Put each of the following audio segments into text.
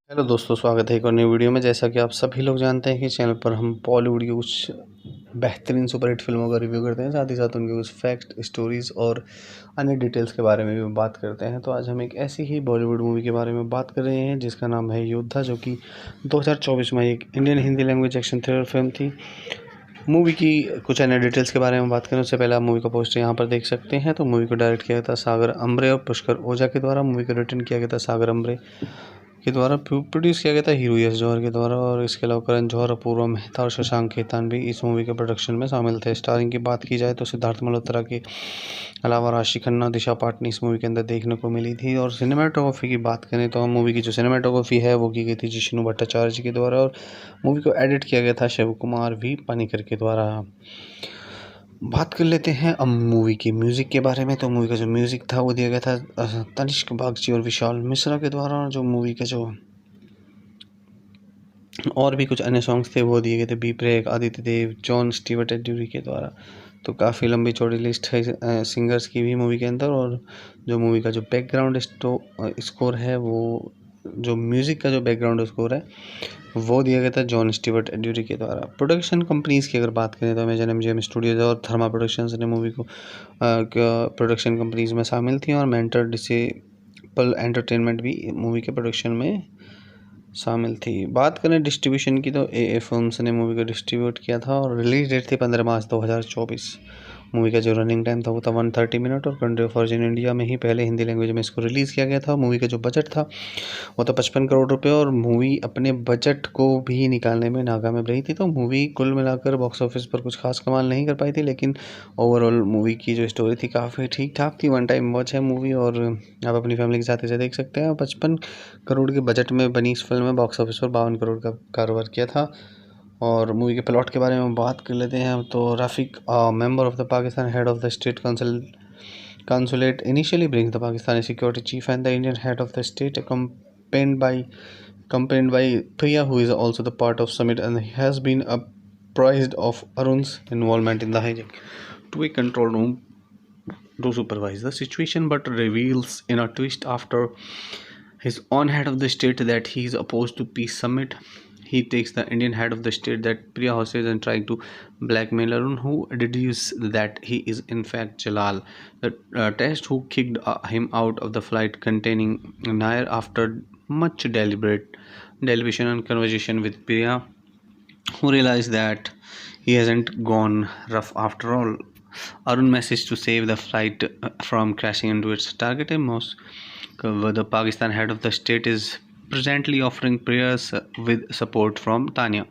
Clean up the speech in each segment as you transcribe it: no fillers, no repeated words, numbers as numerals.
Hello दोस्तों, स्वागत है एक और नई वीडियो में। जैसा कि आप सभी लोग जानते हैं कि चैनल पर हम बॉलीवुड की कुछ बेहतरीन सुपरहिट फिल्मों का रिव्यू करते हैं, साथ ही साथ उनके कुछ फैक्ट, स्टोरीज़ और अन्य डिटेल्स के बारे में भी बात करते हैं। तो आज हम एक ऐसी ही बॉलीवुड मूवी के बारे में बात कर रहे हैं जिसका नाम है योद्धा, जो कि 2024 में एक Indian Hindi language action thriller film थी। मूवी की कुछ अन्य डिटेल्स के बारे में बात करें उससे पहले आप मूवी का पोस्टर यहाँ पर देख सकते हैं। तो मूवी को डायरेक्ट किया गया था सागर अम्बरे और पुष्कर ओझा के द्वारा। मूवी को रिटर्न किया गया था सागर अम्बरे के द्वारा। प्रोड्यूस किया गया था हीरो यश जौहर के द्वारा, और इसके अलावा करण जौहर, अपूर्वा मेहता और शशांक खेतान भी इस मूवी के प्रोडक्शन में शामिल थे। स्टारिंग की बात की जाए तो सिद्धार्थ मल्होत्रा के अलावा राशि खन्ना, दिशा पाटनी इस मूवी के अंदर देखने को मिली थी। और सिनेमाटोग्राफी की बात करें तो मूवी की जो सिनेमाटोग्राफी है वो की गई थी जिष्णु भट्टाचार्य जी के द्वारा, और मूवी को एडिट किया गया था शिव कुमार वी पानीकर के द्वारा। बात कर लेते हैं अब मूवी की म्यूज़िक के बारे में। तो मूवी का जो म्यूज़िक था वो दिया गया था तनिष्क बागची और विशाल मिश्रा के द्वारा। जो मूवी के जो और भी कुछ अन्य सॉन्ग्स थे वो दिए गए थे बी प्रेक, आदित्य देव, जॉन स्टीवर्ट एड्यूरी के द्वारा। तो काफ़ी लंबी चौड़ी लिस्ट है सिंगर्स की भी मूवी के अंदर। और जो मूवी का जो बैकग्राउंड स्कोर है वो, जो म्यूज़िक का जो बैकग्राउंड स्कोर है वो दिया गया था जॉन स्टीवर्ट एड्यूरी के द्वारा। प्रोडक्शन कंपनीज़ की अगर बात करें तो अमेजन एमजीएम स्टूडियोज और थर्मा प्रोडक्शंस ने मूवी को प्रोडक्शन कंपनीज में शामिल थी, और मेंटर डिसेबल एंटरटेनमेंट भी मूवी के प्रोडक्शन में शामिल थी। बात करें डिस्ट्रीब्यूशन की तो ए फिल्म्स ने मूवी को डिस्ट्रीब्यूट किया था, और रिलीज डेट थी 15 मार्च 2024। मूवी का जो रनिंग टाइम था वो था 130 मिनट, और कंट्री ऑफ ओरिजिन इंडिया में ही पहले हिंदी लैंग्वेज में इसको रिलीज़ किया गया था। मूवी का जो बजट था वो था 55 करोड़ रुपए, और मूवी अपने बजट को भी निकालने में नाकामयाब रही थी। तो मूवी कुल मिलाकर बॉक्स ऑफिस पर कुछ खास कमाल नहीं कर पाई थी, लेकिन ओवरऑल मूवी की जो स्टोरी थी काफ़ी ठीक ठाक थी। वन टाइम वॉच है मूवी, और आप अपनी फैमिली के साथ इसे देख सकते हैं। 55 करोड़ के बजट में बनी इस फिल्म में बॉक्स ऑफिस पर 52 करोड़ का कारोबार किया था। और मूवी के प्लॉट के बारे में बात कर लेते हैं। तो Rafiq, member of the Pakistan head of the state consulate initially brings the Pakistani security chief and the Indian head of the state, accompanied by Priya, who is also the part of summit, and he has been apprised of Arun's involvement in the hijack to a control room to supervise the situation, but reveals in a twist after his own head of the state that he is opposed to peace summit. He takes the Indian head of the state that Priya hostage and trying to blackmail Arun, who deduces that he is in fact Jalal, the terrorist who kicked him out of the flight containing Nair after much deliberation and conversation with Priya, who realized that he hasn't gone rough after all. Arun messaged to save the flight from crashing into its target in Moscow. The Pakistan head of the state is presently offering prayers with support from Tanya.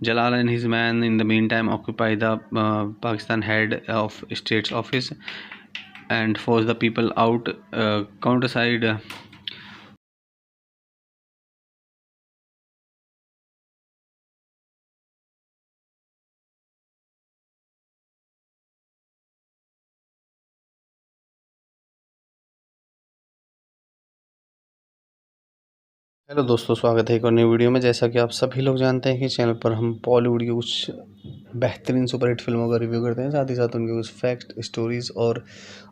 Jalal and his men, in the meantime, occupy the Pakistan head of state's office and force the people out. Counterside. Hello दोस्तों, स्वागत है एक और नई video में। जैसा कि आप सभी लोग जानते हैं कि चैनल पर हम बॉलीवुड की कुछ बेहतरीन सुपरहिट फिल्मों का रिव्यू करते हैं, साथ ही साथ उनके कुछ फैक्ट, स्टोरीज़ और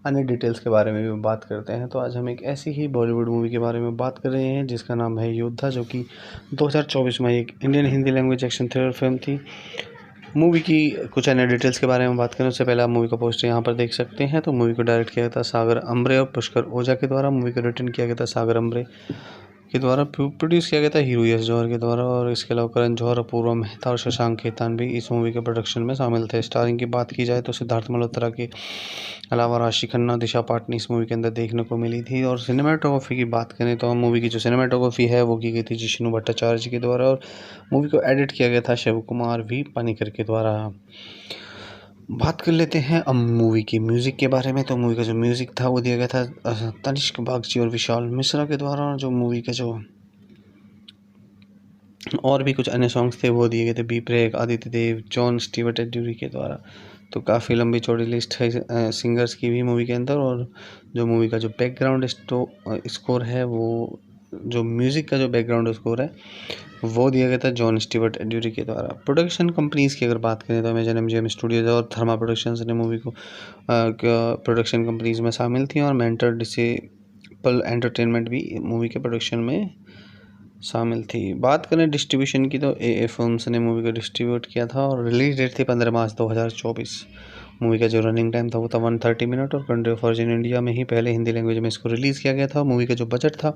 अन्य डिटेल्स के बारे में भी बात करते हैं। तो आज हम एक ऐसी ही बॉलीवुड मूवी के बारे में बात कर रहे हैं जिसका नाम है योद्धा, जो कि 2024 में एक Indian Hindi language action thriller film थी। मूवी की कुछ अन्य डिटेल्स के बारे में बात करें उससे पहले आप मूवी का पोस्टर यहाँ पर देख सकते हैं। तो मूवी को डायरेक्ट किया गया था सागर अम्बरे और पुष्कर ओझा के द्वारा। मूवी को रिटर्न किया गया था सागर अम्बरे के द्वारा। प्रोड्यूस किया गया था हीरो यश जौहर के द्वारा, और इसके अलावा करण जौहर, अपूर्वा मेहता और शशांक खेतान भी इस मूवी के प्रोडक्शन में शामिल थे। स्टारिंग की बात की जाए तो सिद्धार्थ मल्होत्रा के अलावा राशि खन्ना, दिशा पाटनी इस मूवी के अंदर देखने को मिली थी। और सिनेमाटोग्राफी की बात करें तो मूवी की जो सिनेमाटोग्राफी है वो की गई थी जिष्णु भट्टाचार्य जी के द्वारा, और मूवी को एडिट किया गया था शिव कुमार वी पानीकर के द्वारा। बात कर लेते हैं अब मूवी की म्यूज़िक के बारे में। तो मूवी का जो म्यूज़िक था वो दिया गया था तनिष्क बागची और विशाल मिश्रा के द्वारा। और जो मूवी के जो और भी कुछ अन्य सॉन्ग्स थे वो दिए गए थे बी प्रेक, आदित्य देव, जॉन स्टीवर्ट एड्यूरी के द्वारा। तो काफ़ी लंबी चौड़ी लिस्ट है सिंगर्स की भी मूवी के अंदर। और जो मूवी का जो बैकग्राउंड स्कोर है वो, जो म्यूज़िक का जो बैकग्राउंड स्कोर है वो दिया गया था जॉन स्टीवर्ट एड्यूरी के द्वारा। प्रोडक्शन कंपनीज़ की अगर बात करें तो अमेजन एमजीएम स्टूडियोज और थर्मा प्रोडक्शंस ने मूवी को प्रोडक्शन कंपनीज में शामिल थी, और मेंटर डिसेबल एंटरटेनमेंट भी मूवी के प्रोडक्शन में शामिल थी। बात करें डिस्ट्रीब्यूशन की तो ए फिल्म्स ने मूवी को डिस्ट्रीब्यूट किया था और रिलीज डेट थी 15 मार्च 2024। मूवी का जो रनिंग टाइम था वो था 130 मिनट और कंट्री ऑफ ओरिजिन इंडिया में ही पहले हिंदी लैंग्वेज में इसको रिलीज़ किया गया था। मूवी का जो बजट था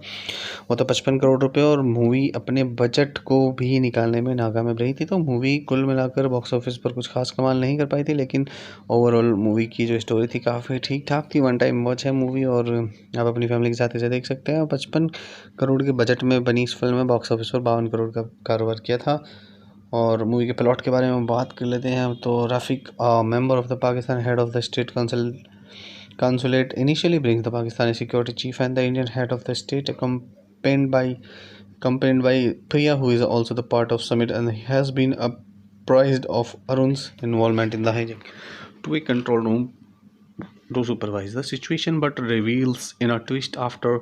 वो था 55 करोड़ रुपए और मूवी अपने बजट को भी निकालने में नाकामयाब रही थी। तो मूवी कुल मिलाकर बॉक्स ऑफिस पर कुछ खास कमाल नहीं कर पाई थी, लेकिन ओवरऑल मूवी की जो स्टोरी थी काफ़ी ठीक ठाक थी। वन टाइम वॉच है मूवी और आप अपनी फैमिली के साथ इसे देख सकते हैं। 55 करोड़ के बजट में बनी इस फिल्म में बॉक्स ऑफिस पर 52 करोड़ का कारोबार किया था। और मूवी के प्लॉट के बारे में बात कर लेते हैं तो Rafiq, member of the Pakistan head of the state consulate initially brings the Pakistani security chief and the Indian head of the state accompanied by Priya, who is also the part of summit and has been apprised of Arun's involvement in the hijack to a control room to supervise the situation, but reveals in a twist after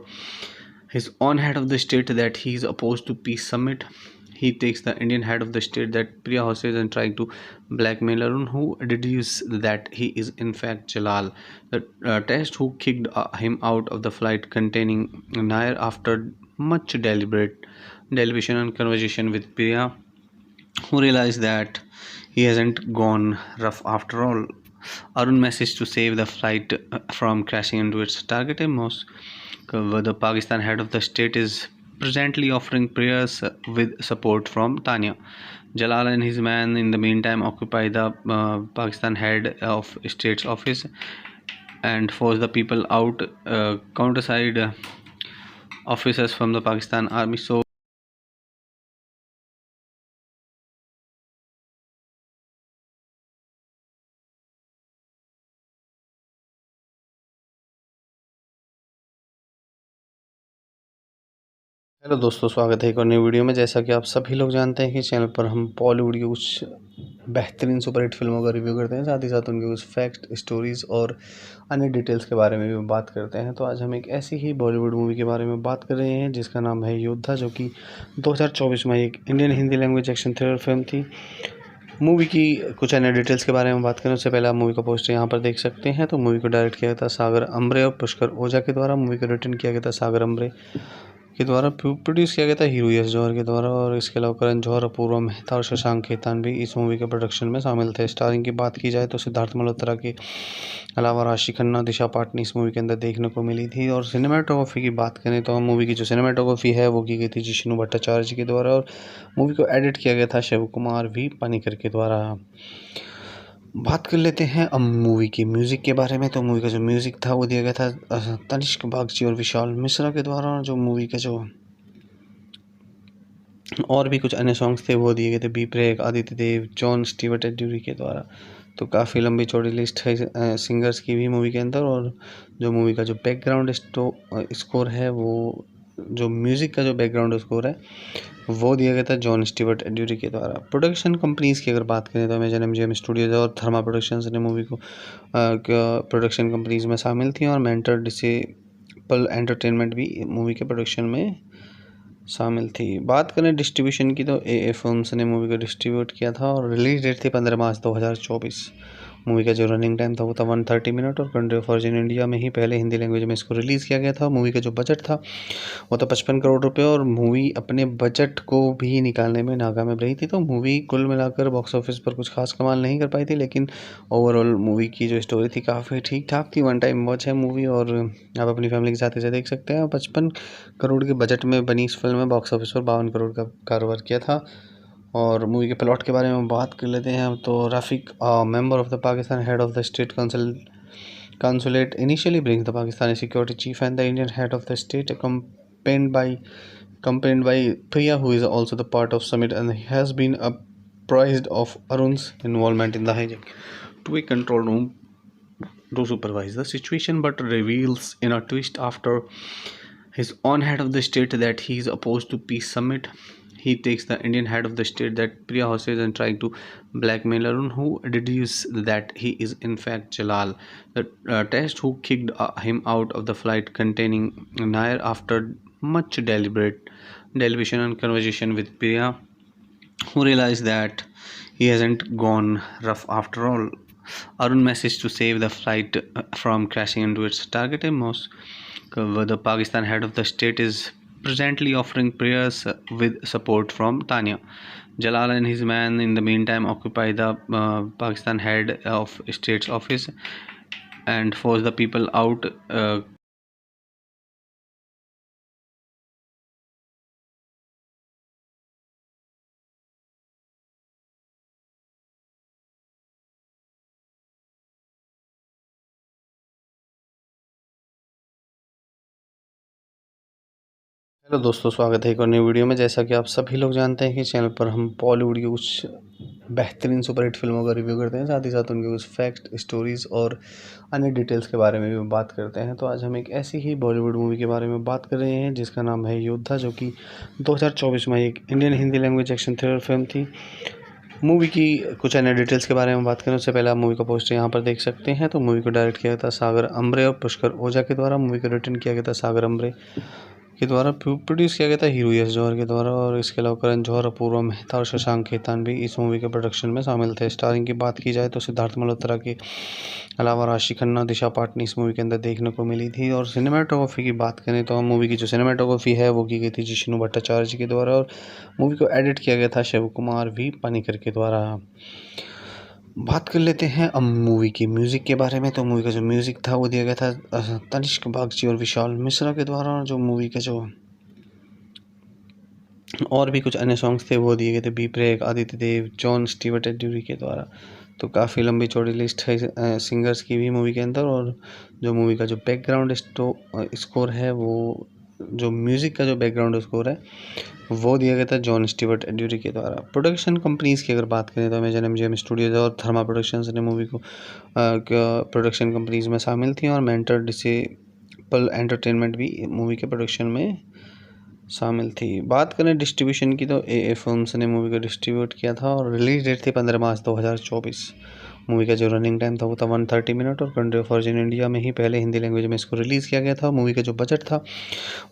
his own head of the state that he is opposed to peace summit. He takes the Indian head of the state that Priya hostage and trying to blackmail Arun, who deduces that he is in fact Jalal, the terrorist who kicked him out of the flight containing Nair after much deliberation and conversation with Priya, who realized that he hasn't gone rough after all. Arun messaged to save the flight from crashing into its target in Moscow. The Pakistan head of the state is presently offering prayers with support from Tanya. Jalal and his men, in the meantime, occupy the Pakistan head of state's office and force the people out, counterside officers from the Pakistan army. So hello दोस्तों, स्वागत है एक और नई video में। जैसा कि आप सभी लोग जानते हैं कि चैनल पर हम बॉलीवुड की कुछ बेहतरीन सुपरहिट फिल्मों का रिव्यू करते हैं, साथ ही साथ उनके कुछ फैक्ट, स्टोरीज़ और अन्य डिटेल्स के बारे में भी बात करते हैं। तो आज हम एक ऐसी ही बॉलीवुड मूवी के बारे में बात कर रहे हैं जिसका नाम है योद्धा, जो कि 2024 में एक Indian Hindi language action thriller film थी। मूवी की कुछ अन्य डिटेल्स के बारे में बात करें उससे पहले आप मूवी का पोस्टर यहाँ पर देख सकते हैं। तो मूवी को डायरेक्ट किया गया था सागर अम्बरे और पुष्कर ओझा के द्वारा। मूवी को रिटर्न किया गया था सागर अम्बरे के द्वारा। प्रोड्यूस किया गया था हीरो यश जौहर के द्वारा और इसके अलावा करण जौहर, अपूर्वा मेहता और शशांक खेतान भी इस मूवी के प्रोडक्शन में शामिल थे। स्टारिंग की बात की जाए तो सिद्धार्थ मल्होत्रा के अलावा राशि खन्ना, दिशा पाटनी इस मूवी के अंदर देखने को मिली थी। और सिनेमाटोग्राफी की बात करें तो मूवी की जो सिनेमाटोग्राफी है वो की गई थी जिष्णु भट्टाचार्य जी के द्वारा और मूवी को एडिट किया गया था शिव कुमार वी पानीकर के द्वारा। बात कर लेते हैं अब मूवी की म्यूज़िक के बारे में। तो मूवी का जो म्यूज़िक था वो दिया गया था तनिष्क बागची और विशाल मिश्रा के द्वारा। और जो मूवी का जो और भी कुछ अन्य सॉन्ग्स थे वो दिए गए थे बी प्रेक, आदित्य देव, जॉन स्टीवर्ट एड्यूरी के द्वारा। तो काफ़ी लंबी चौड़ी लिस्ट है सिंगर्स की भी मूवी के अंदर। और जो मूवी का जो बैकग्राउंड स्कोर है वो जो म्यूज़िक का जो बैकग्राउंड स्कोर है वो दिया गया था जॉन स्टीवर्ट एड्यूरी के द्वारा। प्रोडक्शन कंपनीज़ की अगर बात करें तो अमेजन एमजीएम स्टूडियोज और थर्मा प्रोडक्शंस ने मूवी को प्रोडक्शन कंपनीज़ में शामिल थी और मेंटर डिसेबल एंटरटेनमेंट भी मूवी के प्रोडक्शन में शामिल थी। बात करें डिस्ट्रीब्यूशन की तो ए फिल्म्स ने मूवी को डिस्ट्रीब्यूट किया था और रिलीज डेट थी 15 मार्च 2024। मूवी का जो रनिंग टाइम था वो था 130 मिनट और कंट्री ऑफ ओरिजिन इंडिया में ही पहले हिंदी लैंग्वेज में इसको रिलीज़ किया गया था। मूवी का जो बजट था वो था 55 करोड़ रुपए और मूवी अपने बजट को भी निकालने में नाकामयाब रही थी। तो मूवी कुल मिलाकर बॉक्स ऑफिस पर कुछ खास कमाल नहीं कर पाई थी, लेकिन ओवरऑल मूवी की जो स्टोरी थी काफ़ी ठीक ठाक थी। वन टाइम वॉच है मूवी और आप अपनी फैमिली के साथ इसे देख सकते हैं। 55 करोड़ के बजट में बनी इस फिल्म में बॉक्स ऑफिस पर 52 करोड़ का कारोबार किया था। और मूवी के प्लॉट के बारे में बात कर लेते हैं तो Rafiq, member of the Pakistan head of the state consulate initially brings the Pakistani security chief and the Indian head of the state accompanied by Priya, who is also the part of summit and has been apprised of Arun's involvement in the hijack to a control room to supervise the situation, but reveals in a twist after his own head of the state that he is opposed to peace summit. He takes the Indian head of the state that Priya hostage and trying to blackmail Arun, who deduces that he is in fact Jalal, the terrorist who kicked him out of the flight containing Nair after much deliberation and conversation with Priya, who realized that he hasn't gone rough after all. Arun messaged to save the flight from crashing into its target in Moscow. The Pakistan head of the state is presently offering prayers with support from Tanya. Jalal and his men, in the meantime, occupy the Pakistan head of state's office and force the people out. Hello दोस्तों, स्वागत है एक और नई video में। जैसा कि आप सभी लोग जानते हैं कि चैनल पर हम बॉलीवुड की कुछ बेहतरीन सुपरहिट फिल्मों का रिव्यू करते हैं, साथ ही साथ उनके कुछ फैक्ट, स्टोरीज़ और अन्य डिटेल्स के बारे में भी बात करते हैं। तो आज हम एक ऐसी ही बॉलीवुड मूवी के बारे में बात कर रहे हैं जिसका नाम है योद्धा, जो कि 2024 में एक Indian Hindi language action thriller film थी। मूवी की कुछ अन्य डिटेल्स के बारे में बात करें उससे पहले आप मूवी का पोस्टर यहाँ पर देख सकते हैं। तो मूवी को डायरेक्ट किया गया था सागर अम्बरे और पुष्कर ओझा के द्वारा। मूवी को रिटर्न किया गया था सागर अम्बरे के द्वारा। प्रोड्यूस किया गया था हीरो यश जौहर के द्वारा, और इसके अलावा करण जौहर, अपूर्वा मेहता और शशांक खेतान भी इस मूवी के प्रोडक्शन में शामिल थे। स्टारिंग की बात की जाए तो सिद्धार्थ मल्होत्रा के अलावा राशि खन्ना, दिशा पाटनी इस मूवी के अंदर देखने को मिली थी। और सिनेमाटोग्राफी की बात करें तो हम मूवी की जो सिनेमाटोग्राफी है वो की गई थी जिष्णु भट्टाचार्य जी के द्वारा, और मूवी को एडिट किया गया था शिव कुमार वी पानीकर के द्वारा। बात कर लेते हैं अब मूवी की म्यूज़िक के बारे में। तो मूवी का जो म्यूज़िक था वो दिया गया था तनिष्क बागची और विशाल मिश्रा के द्वारा, और जो मूवी के जो और भी कुछ अन्य सॉन्ग्स थे वो दिए गए थे बी प्रेक, आदित्य देव, जॉन स्टीवर्ट एड्यूरी के द्वारा। तो काफ़ी लंबी चौड़ी लिस्ट है सिंगर्स की भी मूवी के अंदर, और जो मूवी का जो बैकग्राउंड स्कोर है वो, जो म्यूज़िक का जो बैकग्राउंड स्कोर है वो दिया गया था जॉन स्टीवर्ट एड्यूरी के द्वारा। प्रोडक्शन कंपनीज़ की अगर बात करें तो अमेजन एमजीएम स्टूडियोज और थर्मा प्रोडक्शंस ने मूवी को प्रोडक्शन कंपनीज़ में शामिल थी, और मेंटर डिसेबल एंटरटेनमेंट भी मूवी के प्रोडक्शन में शामिल थी। बात करें डिस्ट्रीब्यूशन की तो ए फिल्म्स ने मूवी को डिस्ट्रीब्यूट किया था, और रिलीज डेट थी 15 मार्च 2024। मूवी का जो रनिंग टाइम था वो था 130 मिनट, और कंट्री ऑफ ओरिजिन इंडिया में ही पहले हिंदी लैंग्वेज में इसको रिलीज़ किया गया था। मूवी का जो बजट था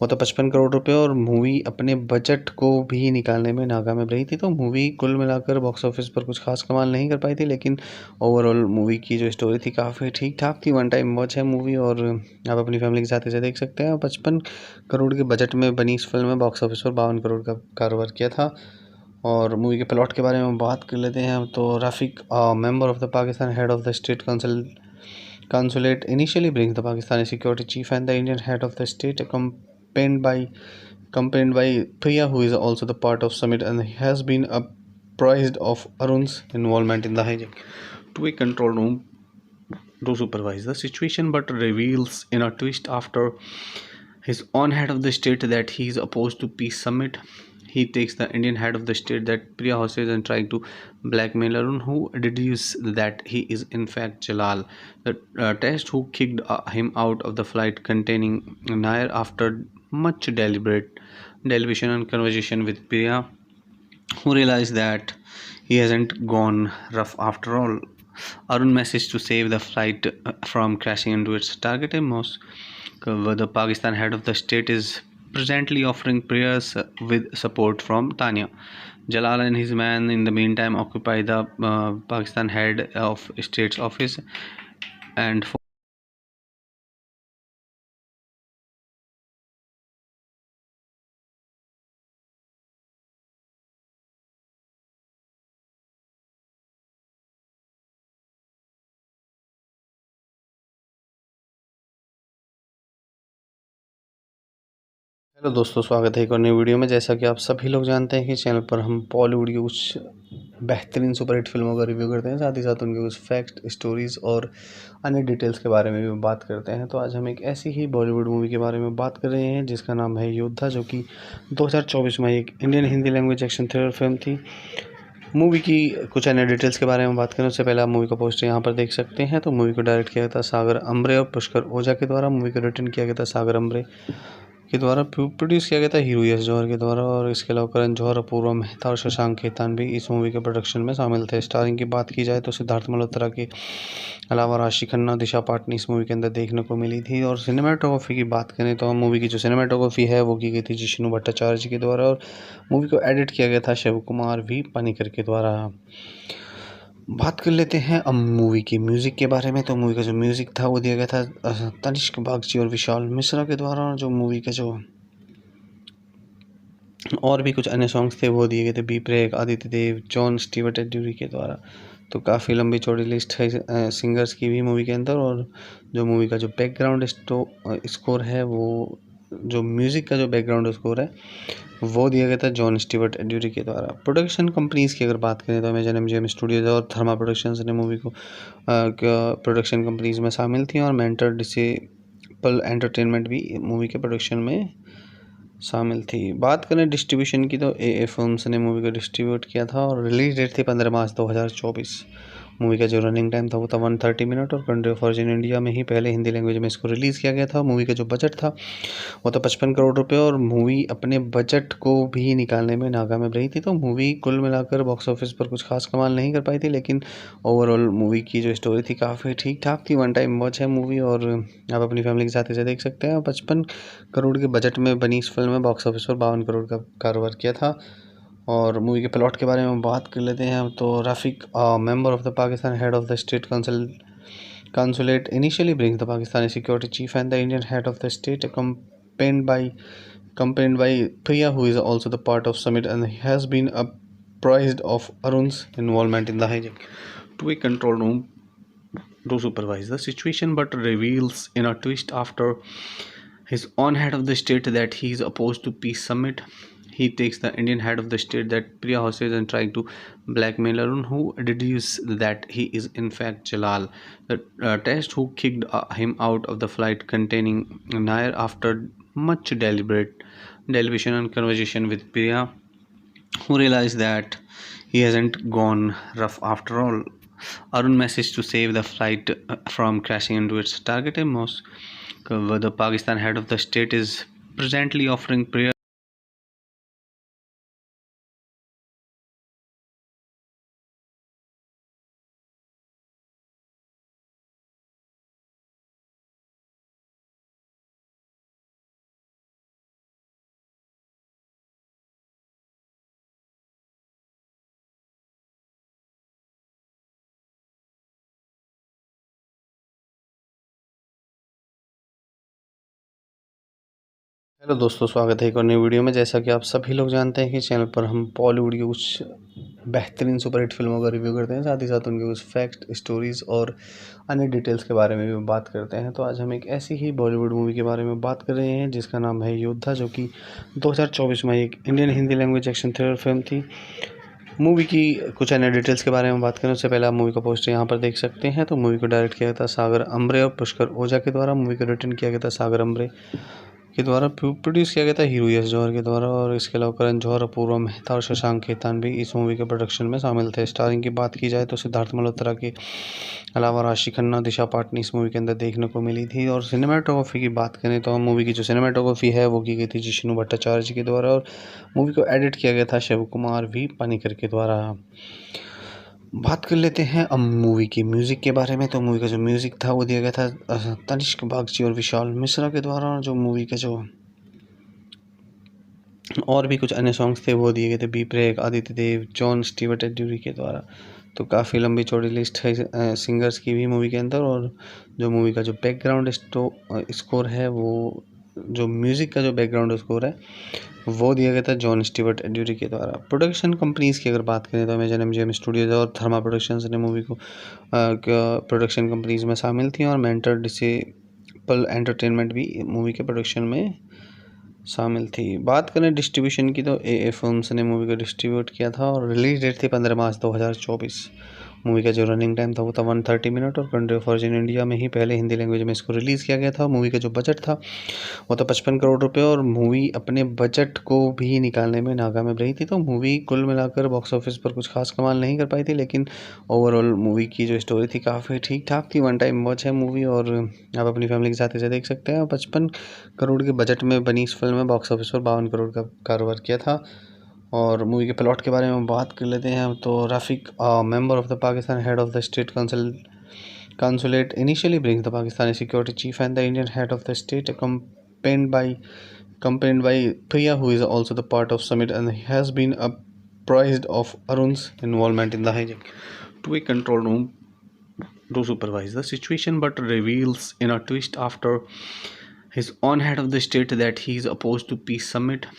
वो था 55 करोड़ रुपए, और मूवी अपने बजट को भी निकालने में नाकामयाब रही थी। तो मूवी कुल मिलाकर बॉक्स ऑफिस पर कुछ खास कमाल नहीं कर पाई थी, लेकिन ओवरऑल मूवी की जो स्टोरी थी काफ़ी ठीक ठाक थी। वन टाइम वॉच है मूवी, और आप अपनी फैमिली के साथ इसे देख सकते हैं। 55 करोड़ के बजट में बनी इस फिल्म में बॉक्स ऑफिस पर 52 करोड़ का कारोबार किया था। और मूवी के प्लॉट के बारे में बात कर लेते हैं तो Rafiq, member of the Pakistan head of the state consulate initially brings the Pakistani security chief and the Indian head of the state, accompanied by Priya, who is also the part of summit, and he has been apprised of Arun's involvement in the hijack to a control room to supervise the situation, but reveals in a twist after his own head of the state that he is opposed to peace summit. He takes the Indian head of the state that Priya hostage and trying to blackmail Arun, who deduces that he is in fact Jalal, the terrorist who kicked him out of the flight containing Nair. After much deliberation and conversation with Priya, who realized that he hasn't gone rough after all, Arun messaged to save the flight from crashing into its target in Moscow. The Pakistan head of the state is presently offering prayers with support from Tanya. Jalal and his men, in the meantime, occupy the Pakistan head of state's office and hello दोस्तों, स्वागत है एक और नई video में। जैसा कि आप सभी लोग जानते हैं कि चैनल पर हम बॉलीवुड की कुछ बेहतरीन सुपरहिट फिल्मों का रिव्यू करते हैं, साथ ही साथ उनके कुछ फैक्ट, स्टोरीज़ और अन्य डिटेल्स के बारे में भी बात करते हैं। तो आज हम एक ऐसी ही बॉलीवुड मूवी के बारे में बात कर रहे हैं जिसका नाम है योद्धा, जो कि 2024 में एक Indian Hindi language action thriller film थी। मूवी की कुछ अन्य डिटेल्स के बारे में बात करें उससे पहले आप मूवी का पोस्टर यहाँ पर देख सकते हैं। तो मूवी को डायरेक्ट किया गया था सागर अम्बरे और पुष्कर ओझा के द्वारा। मूवी को रिटर्न किया गया था सागर अम्बरे के द्वारा। प्रोड्यूस किया गया था हीरो यश जौहर के द्वारा, और इसके अलावा करण जौहर, अपूर्वा मेहता और शशांक खेतान भी इस मूवी के प्रोडक्शन में शामिल थे। स्टारिंग की बात की जाए तो सिद्धार्थ मल्होत्रा के अलावा राशि खन्ना, दिशा पाटनी इस मूवी के अंदर देखने को मिली थी। और सिनेमाटोग्राफी की बात करें तो मूवी की जो सिनेमाटोग्राफी है वो की गई थी जिष्णु भट्टाचार्य जी के द्वारा, और मूवी को एडिट किया गया था शिव कुमार वी पानीकर के द्वारा। बात कर लेते हैं अब मूवी की म्यूज़िक के बारे में। तो मूवी का जो म्यूज़िक था वो दिया गया था तनिष्क बागची और विशाल मिश्रा के द्वारा, और जो मूवी के जो और भी कुछ अन्य सॉन्ग्स थे वो दिए गए थे बी प्रेक, आदित्य देव, जॉन स्टीवर्ट एड्यूरी के द्वारा। तो काफ़ी लंबी चौड़ी लिस्ट है सिंगर्स की भी मूवी के अंदर। और जो मूवी का जो बैकग्राउंड स्कोर है वो, जो म्यूज़िक का जो बैकग्राउंड स्कोर है वो दिया गया था जॉन स्टीवर्ट एड्यूरी के द्वारा। प्रोडक्शन कंपनीज़ की अगर बात करें तो अमेजन एमजीएम स्टूडियोज और थर्मा प्रोडक्शंस ने मूवी को प्रोडक्शन कंपनीज में शामिल थी, और मेंटर डिसेबल एंटरटेनमेंट भी मूवी के प्रोडक्शन में शामिल थी। बात करें डिस्ट्रीब्यूशन की तो ए फिल्म्स ने मूवी को डिस्ट्रीब्यूट किया था, और रिलीज डेट थी 15 मार्च 2024। मूवी का जो रनिंग टाइम था वो था 130 मिनट, और कंट्री ऑफ ओरिजिन इंडिया में ही पहले हिंदी लैंग्वेज में इसको रिलीज़ किया गया था। मूवी का जो बजट था वो था 55 करोड़ रुपए, और मूवी अपने बजट को भी निकालने में नाकामयाब रही थी। तो मूवी कुल मिलाकर बॉक्स ऑफिस पर कुछ खास कमाल नहीं कर पाई थी, लेकिन ओवरऑल मूवी की जो स्टोरी थी काफ़ी ठीक ठाक थी। वन टाइम वॉच है मूवी, और आप अपनी फैमिली के साथ इसे देख सकते हैं। 55 करोड़ के बजट में बनी इस फिल्म में बॉक्स ऑफिस पर 52 करोड़ का कारोबार किया था। और मूवी के प्लॉट के बारे में बात कर लेते हैं तो Rafiq, member of the Pakistan head of the state consulate initially brings the Pakistani security chief and the Indian head of the state, accompanied by Priya, who is also the part of summit, and he has been apprised of Arun's involvement in the hijack to a control room to supervise the situation, but reveals in a twist after his own head of the state that he is opposed to peace summit. He takes the Indian head of the state that Priya hostage and trying to blackmail Arun, who deduces that he is in fact Jalal, the terrorist who kicked him out of the flight containing Nair. After much deliberation and conversation with Priya, who realized that he hasn't gone rough after all, Arun messaged to save the flight from crashing into its target. The Pakistan head of the state is presently offering Priya hello दोस्तों, स्वागत है एक और नई video में। जैसा कि आप सभी लोग जानते हैं कि चैनल पर हम बॉलीवुड की कुछ बेहतरीन सुपरहिट फिल्मों का रिव्यू करते हैं, साथ ही साथ उनके कुछ फैक्ट, स्टोरीज़ और अन्य डिटेल्स के बारे में भी बात करते हैं। तो आज हम एक ऐसी ही बॉलीवुड मूवी के बारे में बात कर रहे हैं जिसका नाम है योद्धा, जो कि 2024 में एक Indian Hindi language action thriller film थी। मूवी की कुछ अन्य डिटेल्स के बारे में बात करें उससे पहले आप मूवी का पोस्टर यहाँ पर देख सकते हैं। तो मूवी को डायरेक्ट किया गया था सागर अम्बरे और पुष्कर ओझा के द्वारा। मूवी को रिटर्न किया गया था सागर अम्बरे के द्वारा। प्रोड्यूस किया गया था हीरो यश जौहर के द्वारा, और इसके अलावा करण जौहर, अपूर्वा मेहता और शशांक खेतान भी इस मूवी के प्रोडक्शन में शामिल थे। स्टारिंग की बात की जाए तो सिद्धार्थ मल्होत्रा के अलावा राशि खन्ना, दिशा पाटनी इस मूवी के अंदर देखने को मिली थी। और सिनेमाटोग्राफी की बात करें तो हम मूवी की जो सिनेमाटोग्राफी है वो की गई थी जिष्णु भट्टाचार्य जी के द्वारा, और मूवी को एडिट किया गया था शिव कुमार वी पानीकर के द्वारा। बात कर लेते हैं अब मूवी की म्यूज़िक के बारे में। तो मूवी का जो म्यूज़िक था वो दिया गया था तनिष्क बागची और विशाल मिश्रा के द्वारा। और जो मूवी का जो और भी कुछ अन्य सॉन्ग्स थे वो दिए गए थे बी प्रेक, आदित्य देव, जॉन स्टीवर्ट एड्यूरी के द्वारा। तो काफ़ी लंबी चौड़ी लिस्ट है सिंगर्स की भी मूवी के अंदर। और जो मूवी का जो बैकग्राउंड स्कोर है वो, जो म्यूज़िक का जो बैकग्राउंड स्कोर है वो दिया गया था जॉन स्टीवर्ट एड्यूरी के द्वारा। प्रोडक्शन कंपनीज़ की अगर बात करें तो अमेजन एमजीएम स्टूडियोज और थर्मा प्रोडक्शंस ने मूवी को प्रोडक्शन कंपनीज में शामिल थी, और मेंटर डिसेबल एंटरटेनमेंट भी मूवी के प्रोडक्शन में शामिल थी। बात करें डिस्ट्रीब्यूशन की तो ए फिल्म्स ने मूवी को डिस्ट्रीब्यूट किया था, और रिलीज डेट थी 15 मार्च 2024। मूवी का जो रनिंग टाइम था वो था 130 मिनट, और कंट्री ऑफ ओरिजिन इंडिया में ही पहले हिंदी लैंग्वेज में इसको रिलीज़ किया गया था। मूवी का जो बजट था वो था 55 करोड़ रुपए, और मूवी अपने बजट को भी निकालने में नाकामयाब रही थी। तो मूवी कुल मिलाकर बॉक्स ऑफिस पर कुछ खास कमाल नहीं कर पाई थी, लेकिन ओवरऑल मूवी की जो स्टोरी थी काफ़ी ठीक ठाक थी। वन टाइम वॉच है मूवी, और आप अपनी फैमिली के साथ इसे देख सकते हैं। 55 करोड़ के बजट में बनी इस फिल्म में बॉक्स ऑफिस पर 52 करोड़ का कारोबार किया था। और मूवी के प्लॉट के बारे में बात कर लेते हैं तो Rafiq, member of the Pakistan head of the state consulate initially brings the Pakistani security chief and the Indian head of the state, accompanied by Priya, who is also the part of summit, and he has been apprised of Arun's involvement in the hijack to a control room to supervise the situation, but reveals in a twist after his own head of the state that he is opposed to peace summit.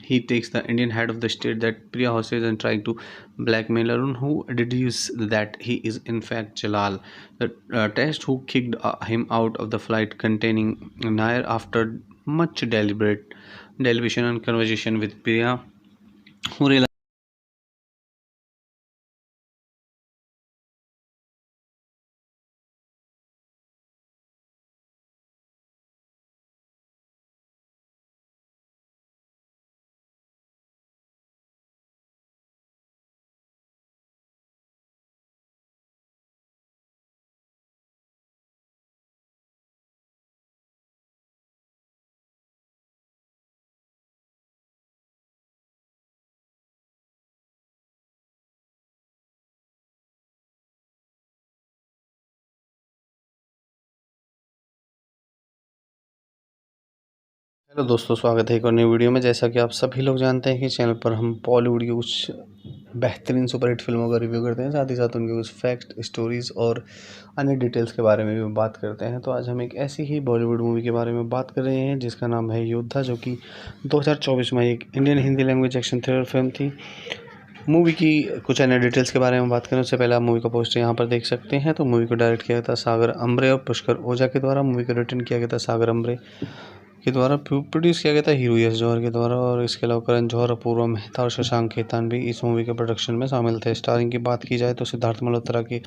he takes the Indian head of the state that Priya hostage and trying to blackmail Arun, who deduces that he is in fact Jalal, the terrorist who kicked him out of the flight containing Nair after much deliberate deliberation and conversation with Priya, who realized. Hello दोस्तों, स्वागत है एक और नई video में। जैसा कि आप सभी लोग जानते हैं कि चैनल पर हम बॉलीवुड की कुछ बेहतरीन सुपरहिट फिल्मों का रिव्यू करते हैं, साथ ही साथ उनके कुछ फैक्ट, स्टोरीज़ और अन्य डिटेल्स के बारे में भी बात करते हैं। तो आज हम एक ऐसी ही बॉलीवुड मूवी के बारे में बात कर रहे हैं जिसका नाम है योद्धा, जो कि 2024 में एक Indian Hindi language action thriller film थी। मूवी की कुछ अन्य डिटेल्स के बारे में बात करें उससे पहले आप मूवी का पोस्टर यहाँ पर देख सकते हैं। तो मूवी को डायरेक्ट किया गया था सागर अम्बरे और पुष्कर ओझा के द्वारा। मूवी को रिटर्न किया गया था सागर अम्बरे के द्वारा। प्रोड्यूस किया गया था हीरो यश जौहर के द्वारा, और इसके अलावा करण जौहर, अपूर्वा मेहता और शशांक खेतान भी इस मूवी के प्रोडक्शन में शामिल थे। स्टारिंग की बात की जाए तो सिद्धार्थ मल्होत्रा के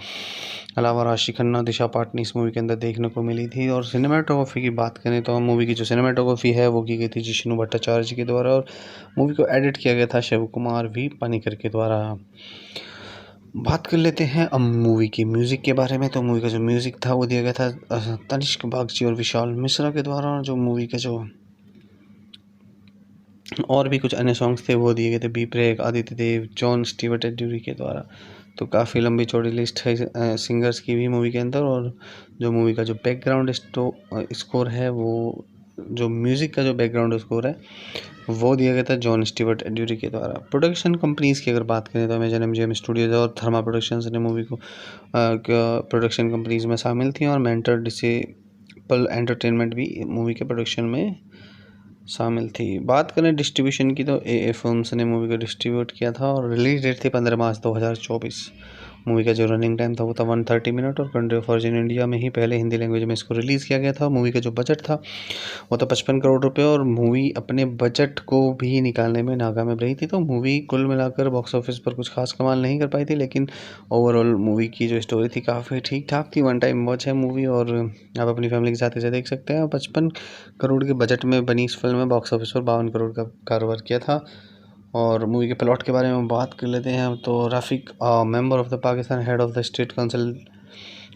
अलावा राशि खन्ना, दिशा पाटनी इस मूवी के अंदर देखने को मिली थी। और सिनेमाटोग्राफी की बात करें तो मूवी की जो सिनेमाटोग्राफी है वो की गई थी जिष्णु भट्टाचार्य जी के द्वारा, और मूवी को एडिट किया गया था शिव कुमार वी पानीकर के द्वारा। बात कर लेते हैं अब मूवी की म्यूज़िक के बारे में। तो मूवी का जो म्यूज़िक था वो दिया गया था तनिष्क बागची और विशाल मिश्रा के द्वारा। जो मूवी के जो और भी कुछ अन्य सॉन्ग्स थे वो दिए गए थे बी प्रेक, आदित्य देव, जॉन स्टीवर्ट एड्यूरी के द्वारा। तो काफ़ी लंबी चौड़ी लिस्ट है सिंगर्स की भी मूवी के अंदर। और जो मूवी का जो बैकग्राउंड स्कोर है वो, जो म्यूज़िक का जो बैकग्राउंड स्कोर है वो दिया गया था जॉन स्टीवर्ट एड्यूरी के द्वारा। प्रोडक्शन कंपनीज़ की अगर बात करें तो अमेजन एमजीएम स्टूडियोज और थर्मा प्रोडक्शंस ने मूवी को प्रोडक्शन कंपनीज़ में शामिल थी, और मेंटर डिसेबल एंटरटेनमेंट भी मूवी के प्रोडक्शन में शामिल थी। बात करें डिस्ट्रीब्यूशन की तो ए फिल्म्स ने मूवी को डिस्ट्रीब्यूट किया था, और रिलीज डेट थी 15 मार्च 2024। मूवी का जो रनिंग टाइम था वो था 130 मिनट, और कंट्री ऑफ ओरिजिन इंडिया में ही पहले हिंदी लैंग्वेज में इसको रिलीज़ किया गया था। मूवी का जो बजट था वो था 55 करोड़ रुपए, और मूवी अपने बजट को भी निकालने में नाकामयाब रही थी। तो मूवी कुल मिलाकर बॉक्स ऑफिस पर कुछ खास कमाल नहीं कर पाई थी, लेकिन ओवरऑल मूवी की जो स्टोरी थी काफ़ी ठीक ठाक थी। वन टाइम वॉच है मूवी, और आप अपनी फैमिली के साथ इसे देख सकते हैं। 55 करोड़ के बजट में बनी इस फिल्म में बॉक्स ऑफिस पर 52 करोड़ का कारोबार किया था। और मूवी के प्लॉट के बारे में बात कर लेते हैं। तो Rafiq, member of the Pakistan head of the state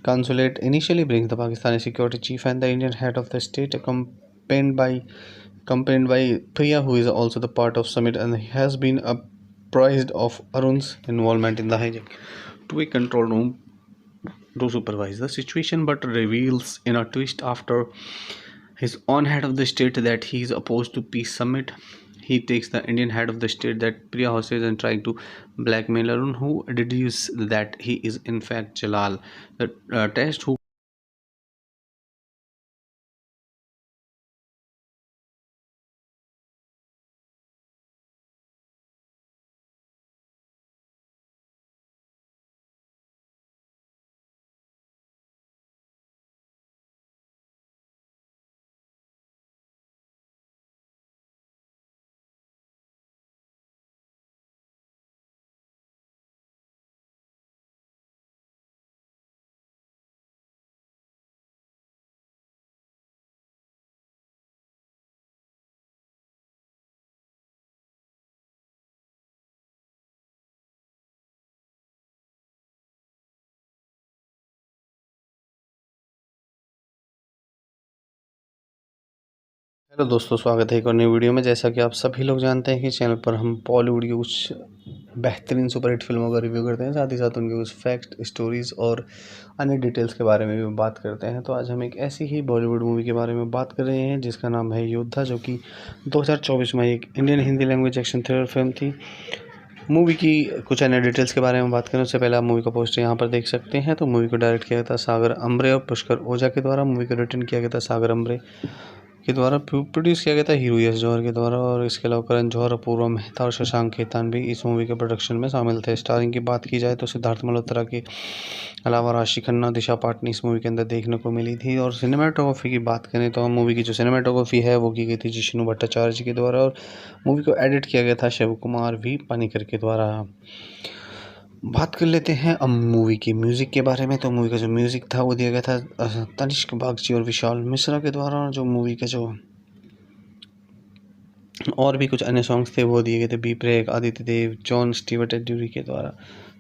consulate initially brings the Pakistani security chief and the Indian head of the state, accompanied by Priya, who is also the part of summit and has been apprised of Arun's involvement in the hijack, to a control room to supervise the situation, but reveals in a twist after his own head of the state that he is opposed to peace summit. He takes the Indian head of the state that Priya hostage and trying to blackmail Arun, who deduces that he is in fact Jalal, the terrorist who. Hello दोस्तों, स्वागत है एक और नई video में। जैसा कि आप सभी लोग जानते हैं कि चैनल पर हम बॉलीवुड की कुछ बेहतरीन सुपरहिट फिल्मों का रिव्यू करते हैं, साथ ही साथ उनके कुछ फैक्ट, स्टोरीज़ और अन्य डिटेल्स के बारे में भी बात करते हैं। तो आज हम एक ऐसी ही बॉलीवुड मूवी के बारे में बात कर रहे हैं जिसका नाम है योद्धा, जो कि 2024 में एक Indian Hindi language action thriller film थी। मूवी की कुछ अन्य डिटेल्स के बारे में बात करें उससे पहले आप मूवी का पोस्टर यहाँ पर देख सकते हैं। तो मूवी को डायरेक्ट किया गया था सागर अम्बरे और पुष्कर ओझा के द्वारा। मूवी को रिटर्न किया गया था सागर अम्बरे के द्वारा प्रोड्यूस किया गया था हीरो यश जौहर के द्वारा, और इसके अलावा करण जौहर, अपूर्वा मेहता और शशांक खेतान भी इस मूवी के प्रोडक्शन में शामिल थे। स्टारिंग की बात की जाए तो सिद्धार्थ मल्होत्रा के अलावा राशि खन्ना, दिशा पाटनी इस मूवी के अंदर देखने को मिली थी। और सिनेमाटोग्राफी की बात करें तो मूवी की जो सिनेमाटोग्राफी है वो की गई थी जिष्णु भट्टाचार्य जी के द्वारा, और मूवी को एडिट किया गया था शिव कुमार वी पानीकर के द्वारा। बात कर लेते हैं अब मूवी की म्यूज़िक के बारे में। तो मूवी का जो म्यूज़िक था वो दिया गया था तनिष्क बागची और विशाल मिश्रा के द्वारा, और जो मूवी के जो और भी कुछ अन्य सॉन्ग्स थे वो दिए गए थे बी प्रेक, आदित्य देव, जॉन स्टीवर्ट एड्यूरी के द्वारा।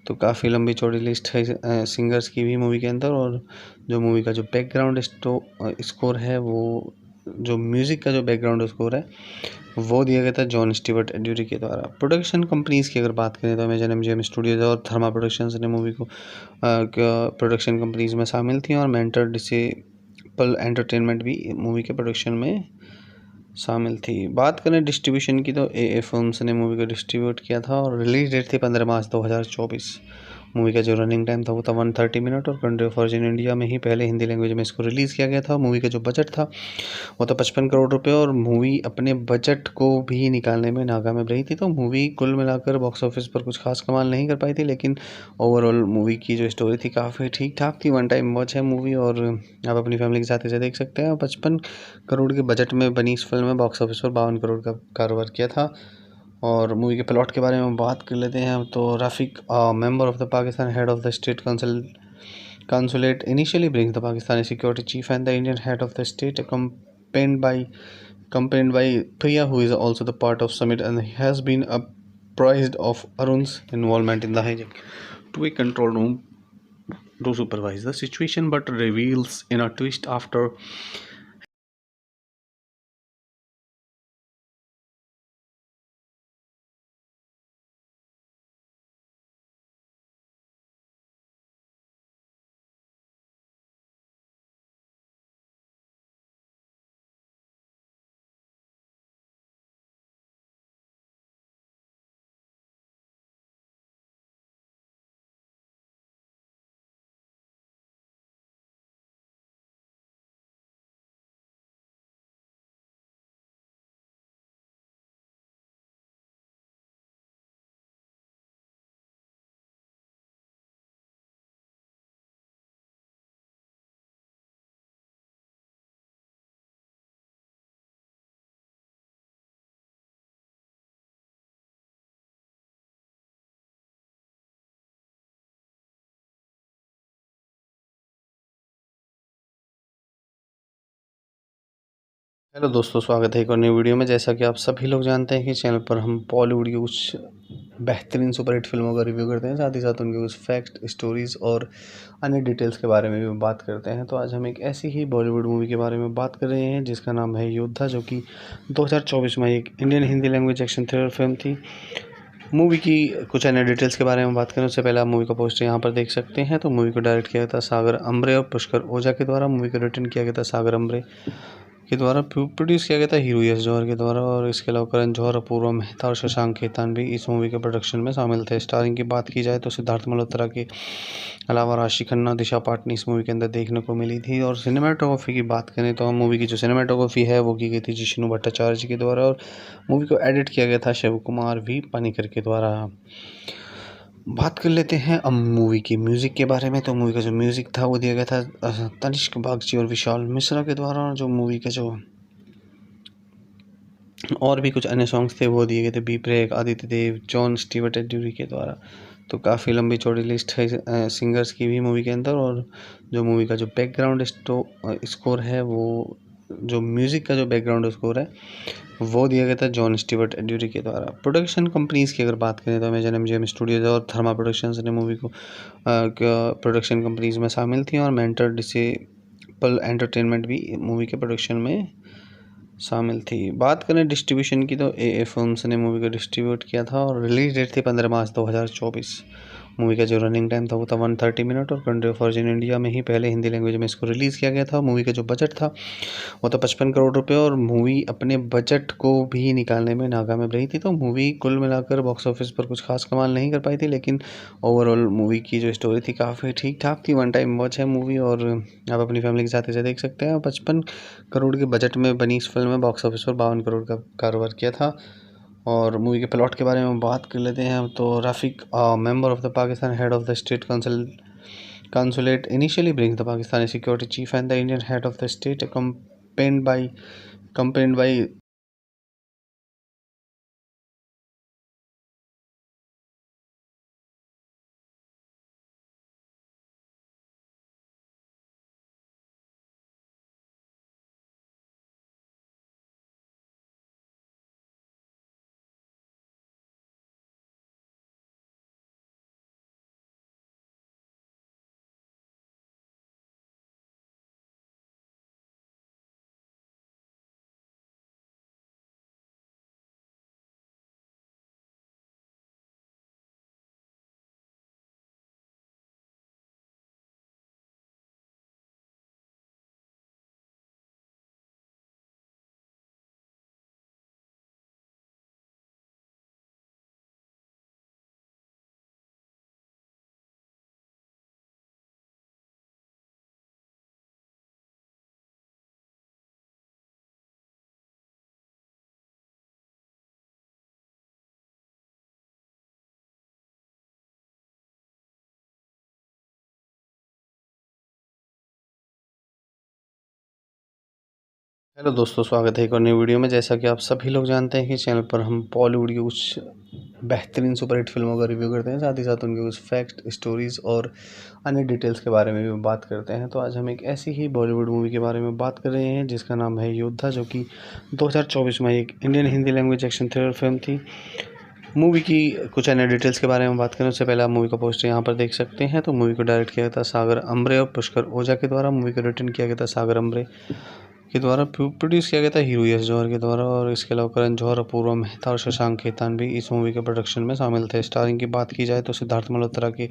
तो काफ़ी लंबी चौड़ी लिस्ट है सिंगर्स की भी मूवी के अंदर, और जो मूवी का जो बैकग्राउंड स्कोर है वो जो म्यूज़िक का जो बैकग्राउंड स्कोर है वो दिया गया था जॉन स्टीवर्ट एड्यूरी के द्वारा। प्रोडक्शन कंपनीज़ की अगर बात करें तो अमेजन एमजीएम स्टूडियोज और थर्मा प्रोडक्शंस ने मूवी को प्रोडक्शन कंपनीज़ में शामिल थी, और मेंटर डिसेबल एंटरटेनमेंट भी मूवी के प्रोडक्शन में शामिल थी। बात करें डिस्ट्रीब्यूशन की तो ए फिल्म्स ने मूवी को डिस्ट्रीब्यूट किया था, और रिलीज डेट थी 15 मार्च 2024। मूवी का जो रनिंग टाइम था वो था 130 मिनट, और कंट्री ऑफ ओरिजिन इंडिया में ही पहले हिंदी लैंग्वेज में इसको रिलीज़ किया गया था। मूवी का जो बजट था वो था 55 करोड़ रुपए, और मूवी अपने बजट को भी निकालने में नाकामयाब रही थी। तो मूवी कुल मिलाकर बॉक्स ऑफिस पर कुछ खास कमाल नहीं कर पाई थी, लेकिन ओवरऑल मूवी की जो स्टोरी थी काफ़ी ठीक ठाक थी। वन टाइम वॉच है मूवी, और आप अपनी फैमिली के साथ इसे देख सकते हैं। 55 करोड़ के बजट में बनी इस फिल्म में बॉक्स ऑफिस पर 52 करोड़ का कारोबार किया था। और मूवी के प्लॉट के बारे में बात कर लेते हैं तो Rafiq, member of the Pakistan head of the state consulate initially brings the Pakistani security chief and the Indian head of the state accompanied by Priya, who is also the part of summit, and he has been apprised of Arun's involvement in the hijack to a control room to supervise the situation, but reveals in a twist after hello दोस्तों, स्वागत है एक और नई video में। जैसा कि आप सभी लोग जानते हैं कि चैनल पर हम बॉलीवुड की कुछ बेहतरीन सुपरहिट फिल्मों का रिव्यू करते हैं, साथ ही साथ उनके कुछ फैक्ट, स्टोरीज़ और अन्य डिटेल्स के बारे में भी बात करते हैं। तो आज हम एक ऐसी ही बॉलीवुड मूवी के बारे में बात कर रहे हैं जिसका नाम है योद्धा, जो कि 2024 में एक Indian Hindi language action thriller film थी। मूवी की कुछ अन्य डिटेल्स के बारे में बात करें उससे पहले आप मूवी का पोस्टर यहाँ पर देख सकते हैं। तो मूवी को डायरेक्ट किया गया था सागर अम्बरे और पुष्कर ओझा के द्वारा। मूवी को रिटर्न किया गया था सागर अम्बरे के द्वारा। प्रोड्यूस किया गया था हीरो यश जौहर के द्वारा, और इसके अलावा करण जौहर, अपूर्वा मेहता और शशांक खेतान भी इस मूवी के प्रोडक्शन में शामिल थे। स्टारिंग की बात की जाए तो सिद्धार्थ मल्होत्रा के अलावा राशि खन्ना, दिशा पाटनी इस मूवी के अंदर देखने को मिली थी। और सिनेमाटोग्राफी की बात करें तो मूवी की जो सिनेमाटोग्राफी है वो की गई थी जिष्णु भट्टाचार्य जी के द्वारा, और मूवी को एडिट किया गया था शिव कुमार वी पानीकर के द्वारा। बात कर लेते हैं अब मूवी की म्यूज़िक के बारे में। तो मूवी का जो म्यूज़िक था वो दिया गया था तनिष्क बागची और विशाल मिश्रा के द्वारा, और जो मूवी के जो और भी कुछ अन्य सॉन्ग्स थे वो दिए गए थे बी प्रेक, आदित्य देव, जॉन स्टीवर्ट एड्यूरी के द्वारा। तो काफ़ी लंबी चौड़ी लिस्ट है सिंगर्स की भी मूवी के अंदर, और जो मूवी का जो बैकग्राउंड स्कोर है वो जो म्यूज़िक का जो बैकग्राउंड स्कोर है वो दिया गया था जॉन स्टीवर्ट एड्यूरी के द्वारा। प्रोडक्शन कंपनीज़ की अगर बात करें तो अमेजन एमजीएम स्टूडियोज और थर्मा प्रोडक्शंस ने मूवी को प्रोडक्शन कंपनीज़ में शामिल थी, और मेंटर डिसेबल एंटरटेनमेंट भी मूवी के प्रोडक्शन में शामिल थी। बात करें डिस्ट्रीब्यूशन की तो ए फिल्म्स ने मूवी को डिस्ट्रीब्यूट किया था, और रिलीज डेट थी 15 मार्च 2024। मूवी का जो रनिंग टाइम था वो था 130 मिनट और कंट्री ऑफ ओरिजिन इंडिया में ही पहले हिंदी लैंग्वेज में इसको रिलीज़ किया गया था। मूवी का जो बजट था वो था 55 करोड़ रुपये और मूवी अपने बजट को भी निकालने में नाकामयाब रही थी। तो मूवी कुल मिलाकर बॉक्स ऑफिस पर कुछ खास कमाल नहीं कर पाई थी, लेकिन ओवरऑल मूवी की जो स्टोरी थी काफ़ी ठीक ठाक थी। वन टाइम वॉच है मूवी और आप अपनी फैमिली के साथ इसे देख सकते हैं। 55 करोड़ के बजट में बनी इस फिल्म में बॉक्स ऑफिस पर 52 करोड़ का कारोबार किया था। और मूवी के प्लॉट के बारे में बात कर लेते हैं तो Rafiq, member of the Pakistan head of the state consulate initially brings the Pakistani security chief and the Indian head of the state accompanied by hello दोस्तों, स्वागत है एक और नई वीडियो में। जैसा कि आप सभी लोग जानते हैं कि चैनल पर हम बॉलीवुड की कुछ बेहतरीन सुपरहिट फिल्मों का रिव्यू करते हैं, साथ ही साथ उनके कुछ फैक्ट, स्टोरीज़ और अन्य डिटेल्स के बारे में भी बात करते हैं। तो आज हम एक ऐसी ही बॉलीवुड मूवी के बारे में बात कर रहे हैं जिसका नाम है योद्धा, जो कि 2024 में एक Indian Hindi language action thriller film थी। मूवी की कुछ अन्य डिटेल्स के बारे में बात करें उससे पहले आप मूवी का पोस्टर यहाँ पर देख सकते हैं। तो मूवी को डायरेक्ट किया गया था सागर अम्बरे और पुष्कर ओझा के द्वारा। मूवी को रिटर्न किया गया था सागर अम्बरे के द्वारा। प्रोड्यूस किया गया था हीरो यश जौहर के द्वारा और इसके अलावा करण जौहर, अपूर्वा मेहता और शशांक खेतान भी इस मूवी के प्रोडक्शन में शामिल थे। स्टारिंग की बात की जाए तो सिद्धार्थ मल्होत्रा के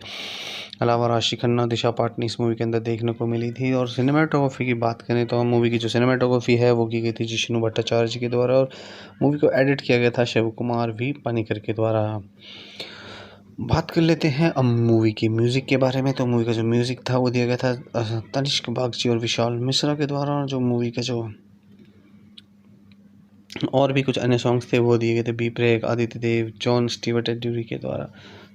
अलावा राशि खन्ना, दिशा पाटनी इस मूवी के अंदर देखने को मिली थी। और सिनेमाटोग्राफी की बात करें तो मूवी की जो सिनेमाटोग्राफी है वो की गई थी जिष्णु भट्टाचार्य जी के द्वारा और मूवी को एडिट किया गया था शिव कुमार वी पानीकर के द्वारा। बात कर लेते हैं अब मूवी की म्यूज़िक के बारे में। तो मूवी का जो म्यूज़िक था वो दिया गया था तनिष्क बागची और विशाल मिश्रा के द्वारा। और जो मूवी का जो और भी कुछ अन्य सॉन्ग्स थे वो दिए गए थे बी प्रेक, आदित्य देव, जॉन स्टीवर्ट एड्यूरी के द्वारा।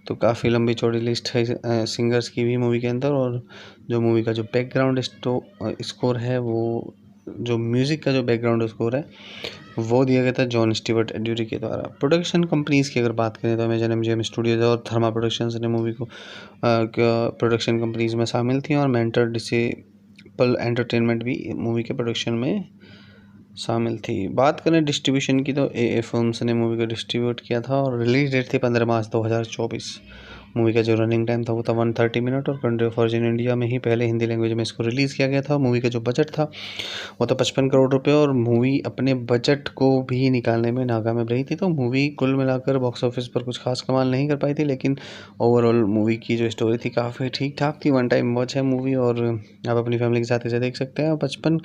तो काफ़ी लंबी चौड़ी लिस्ट है सिंगर्स की भी मूवी के अंदर। और जो मूवी का जो बैकग्राउंड स्कोर है वो, जो म्यूज़िक का जो बैकग्राउंड स्कोर है वो दिया गया था जॉन स्टीवर्ट एड्यूरी के द्वारा। प्रोडक्शन कंपनीज़ की अगर बात करें तो अमेजन एमजीएम स्टूडियोज और थर्मा प्रोडक्शंस ने मूवी को प्रोडक्शन कंपनीज में शामिल थी और मेंटर डिसेबल एंटरटेनमेंट भी मूवी के प्रोडक्शन में शामिल थी। बात करें डिस्ट्रीब्यूशन की तो ए फिल्म्स ने मूवी को डिस्ट्रीब्यूट किया था और रिलीज डेट थी 15 मार्च 2024। मूवी का जो रनिंग टाइम था वो था 130 मिनट और कंट्री ऑफ ओरिजिन इंडिया में ही पहले हिंदी लैंग्वेज में इसको रिलीज़ किया गया था। मूवी का जो बजट था वो था 55 करोड़ रुपये और मूवी अपने बजट को भी निकालने में नाकामयाब रही थी। तो मूवी कुल मिलाकर बॉक्स ऑफिस पर कुछ खास कमाल नहीं कर पाई थी, लेकिन ओवरऑल मूवी की जो स्टोरी थी काफ़ी ठीक ठाक थी। वन टाइम वॉच है मूवी और आप अपनी फैमिली के साथ इसे देख सकते हैं। 55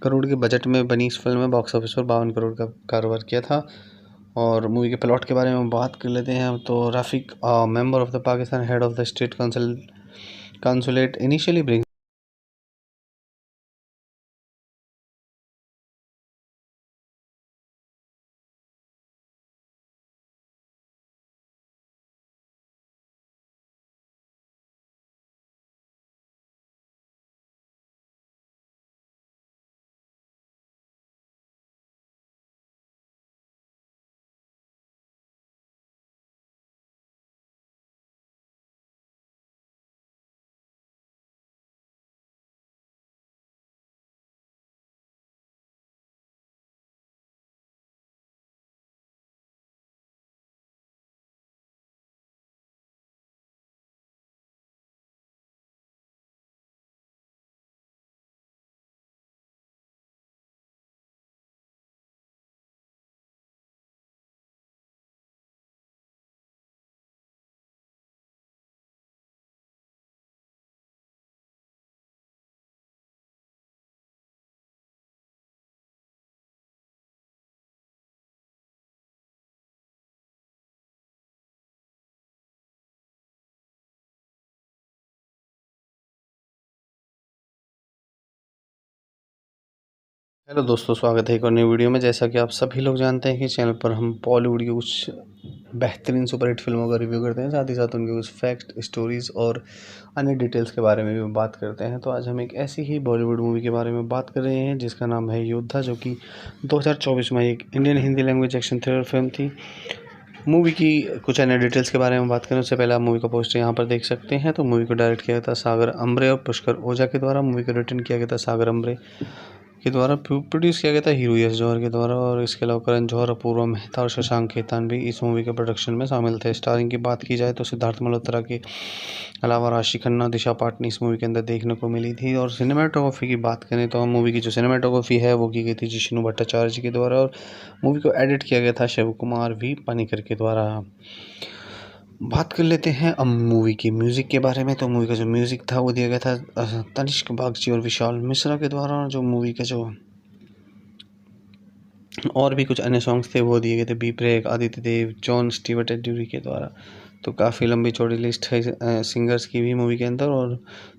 करोड़ के बजट में बनी इस फिल्म में बॉक्स ऑफिस पर 52 करोड़ का कारोबार किया था। और मूवी के प्लॉट के बारे में बात कर लेते हैं तो Rafiq, member of the Pakistan head of the state consulate initially brings hello दोस्तों, स्वागत है एक और नई वीडियो में। जैसा कि आप सभी लोग जानते हैं कि चैनल पर हम बॉलीवुड की कुछ बेहतरीन सुपरहिट फिल्मों का रिव्यू करते हैं, साथ ही साथ उनके कुछ फैक्ट, स्टोरीज़ और अन्य डिटेल्स के बारे में भी बात करते हैं। तो आज हम एक ऐसी ही बॉलीवुड मूवी के बारे में बात कर रहे हैं जिसका नाम है योद्धा, जो कि 2024 में एक Indian Hindi language action thriller film थी। मूवी की कुछ अन्य डिटेल्स के बारे में बात करें उससे पहले आप मूवी का पोस्टर यहाँ पर देख सकते हैं। तो मूवी को डायरेक्ट किया गया था सागर अम्बरे और पुष्कर ओझा के द्वारा। मूवी को रिटर्न किया गया था सागर अम्बरे के द्वारा। प्रोड्यूस किया गया था हीरो यश जौहर के द्वारा, और इसके अलावा करण जौहर, अपूर्वा मेहता और शशांक खेतान भी इस मूवी के प्रोडक्शन में शामिल थे। स्टारिंग की बात की जाए तो सिद्धार्थ मल्होत्रा के अलावा राशि खन्ना, दिशा पाटनी इस मूवी के अंदर देखने को मिली थी। और सिनेमाटोग्राफी की बात करें तो मूवी की जो सिनेमाटोग्राफी है वो की गई थी जिष्णु भट्टाचार्य जी के द्वारा, और मूवी को एडिट किया गया था शिव कुमार वी पानीकर के द्वारा। बात कर लेते हैं अब मूवी की म्यूज़िक के बारे में। तो मूवी का जो म्यूज़िक था वो दिया गया था तनिष्क बागची और विशाल मिश्रा के द्वारा। जो मूवी का जो और भी कुछ अन्य सॉन्ग्स थे वो दिए गए थे बी प्रेक, आदित्य देव, जॉन स्टीवर्ट एड्यूरी के द्वारा। तो काफ़ी लंबी चौड़ी लिस्ट है सिंगर्स की भी मूवी के अंदर। और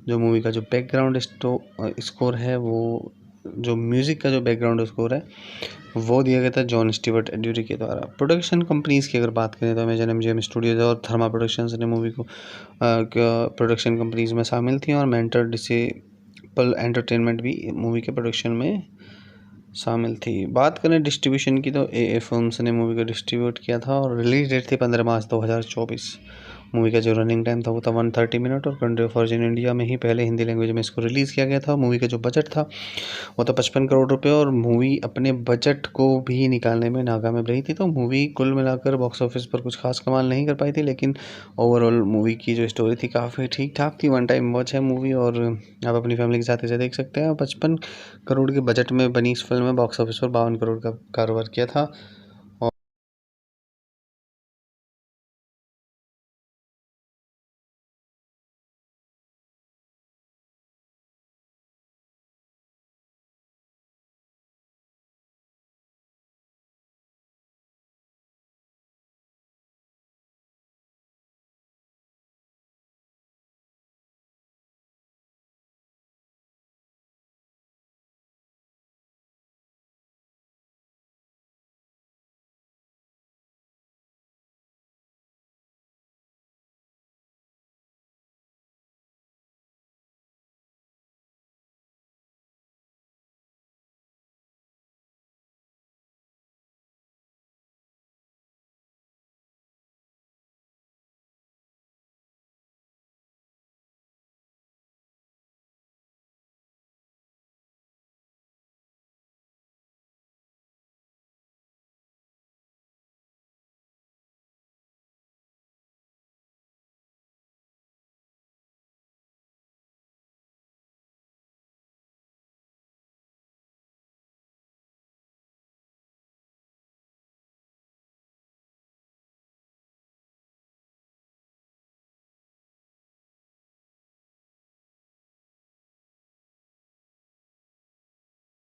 जो मूवी का जो बैकग्राउंड स्कोर है वो, जो म्यूज़िक का जो बैकग्राउंड स्कोर है वो दिया गया था जॉन स्टीवर्ट एड्यूरी के द्वारा। प्रोडक्शन कंपनीज़ की अगर बात करें तो अमेजन एमजीएम स्टूडियोज और थर्मा प्रोडक्शंस ने मूवी को प्रोडक्शन कंपनीज़ में शामिल थी, और मेंटर डिसेबल एंटरटेनमेंट भी मूवी के प्रोडक्शन में शामिल थी। बात करें डिस्ट्रीब्यूशन की तो ए फिल्म्स ने मूवी को डिस्ट्रीब्यूट किया था, और रिलीज डेट थी 15 मार्च 2024। मूवी का जो रनिंग टाइम था वो था 130 मिनट, और कंट्री ऑफ ओरिजिन इंडिया में ही पहले हिंदी लैंग्वेज में इसको रिलीज़ किया गया था। मूवी का जो बजट था वो था 55 करोड़ रुपए, और मूवी अपने बजट को भी निकालने में नाकामयाब रही थी। तो मूवी कुल मिलाकर बॉक्स ऑफिस पर कुछ खास कमाल नहीं कर पाई थी, लेकिन ओवरऑल मूवी की जो स्टोरी थी काफ़ी ठीक ठाक थी। वन टाइम वॉच है मूवी, और आप अपनी फैमिली के साथ इसे देख सकते हैं। 55 करोड़ के बजट में बनी इस फिल्म में बॉक्स ऑफिस पर 52 करोड़ का कारोबार किया था।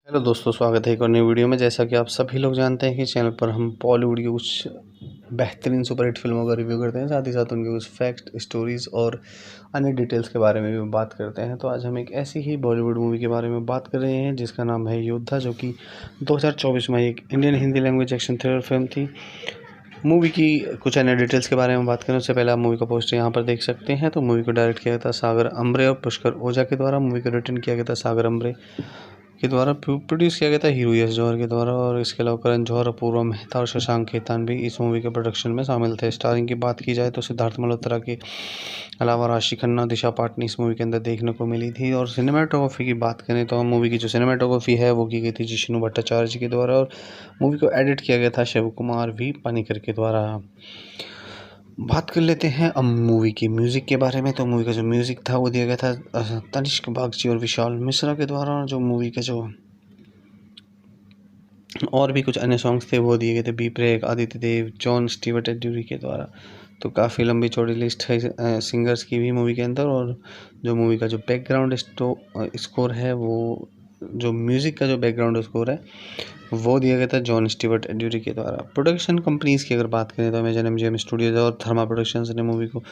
हेलो दोस्तों, स्वागत है एक और नई वीडियो में। जैसा कि आप सभी लोग जानते हैं कि चैनल पर हम बॉलीवुड की कुछ बेहतरीन सुपरहिट फिल्मों का रिव्यू करते हैं, साथ ही साथ उनके कुछ फैक्ट, स्टोरीज़ और अन्य डिटेल्स के बारे में भी बात करते हैं। तो आज हम एक ऐसी ही बॉलीवुड मूवी के बारे में बात कर रहे हैं जिसका नाम है योद्धा, जो कि 2024 में एक Indian Hindi language action thriller film थी। मूवी की कुछ अन्य डिटेल्स के बारे में बात करें उससे पहले आप मूवी का पोस्टर यहाँ पर देख सकते हैं। तो मूवी को डायरेक्ट किया गया था सागर अम्बरे और पुष्कर ओझा के द्वारा। मूवी को रिटर्न किया गया था सागर अम्बरे के द्वारा। प्रोड्यूस किया गया था हीरो यश जौहर के द्वारा, और इसके अलावा करण जौहर, अपूर्वा मेहता और शशांक खेतान भी इस मूवी के प्रोडक्शन में शामिल थे। स्टारिंग की बात की जाए तो सिद्धार्थ मल्होत्रा के अलावा राशि खन्ना, दिशा पाटनी इस मूवी के अंदर देखने को मिली थी। और सिनेमाटोग्राफी की बात करें तो मूवी की जो सिनेमाटोग्राफी है वो की गई थी जिष्णु भट्टाचार्य जी के द्वारा, और मूवी को एडिट किया गया था शिव कुमार वी पानीकर के द्वारा। बात कर लेते हैं अब मूवी की म्यूज़िक के बारे में। तो मूवी का जो म्यूज़िक था वो दिया गया था तनिष्क बागची और विशाल मिश्रा के द्वारा। जो मूवी का जो और भी कुछ अन्य सॉन्ग्स थे वो दिए गए थे बी प्रेक, आदित्य देव, जॉन स्टीवर्ट एड्यूरी के द्वारा। तो काफ़ी लंबी चौड़ी लिस्ट है सिंगर्स की भी मूवी के अंदर। और जो मूवी का जो बैकग्राउंड स्कोर है वो, जो म्यूज़िक का जो बैकग्राउंड स्कोर है वो दिया गया था जॉन स्टीवर्ट एड्यूरी के द्वारा। प्रोडक्शन कंपनीज़ की अगर बात करें तो अमेजन एमजीएम स्टूडियोज और थर्मा प्रोडक्शंस ने मूवी को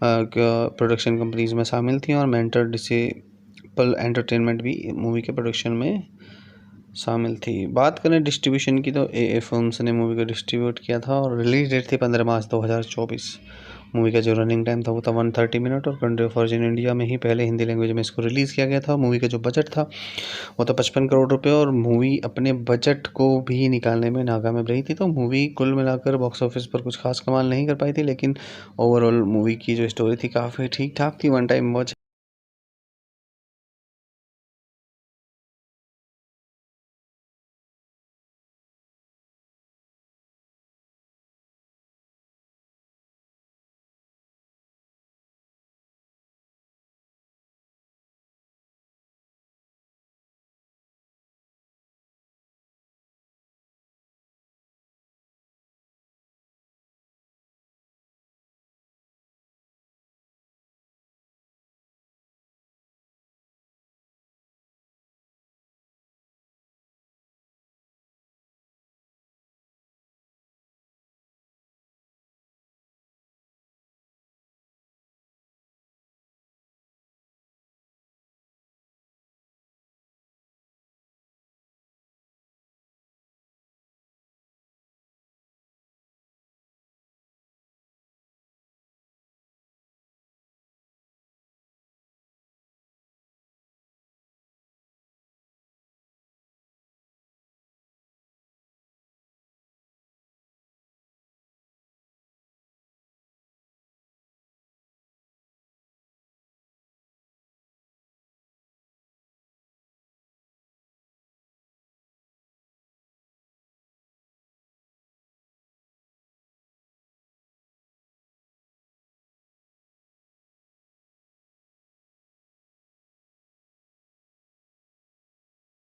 प्रोडक्शन कंपनीज़ में शामिल थी, और मेंटर डिसेबल एंटरटेनमेंट भी मूवी के प्रोडक्शन में शामिल थी। बात करें डिस्ट्रीब्यूशन की तो ए फिल्म्स ने मूवी को डिस्ट्रीब्यूट किया था और रिलीज डेट थी 15 मार्च 2024। मूवी का जो रनिंग टाइम था वो था 130 मिनट और कंट्री ऑफ ओरिजिन इंडिया में ही पहले हिंदी लैंग्वेज में इसको रिलीज़ किया गया था। मूवी का जो बजट था वो था 55 करोड़ रुपए और मूवी अपने बजट को भी निकालने में नाकामयाब रही थी। तो मूवी कुल मिलाकर बॉक्स ऑफिस पर कुछ खास कमाल नहीं कर पाई थी, लेकिन ओवरऑल मूवी की जो स्टोरी थी काफ़ी ठीक ठाक थी, वन टाइम वॉच।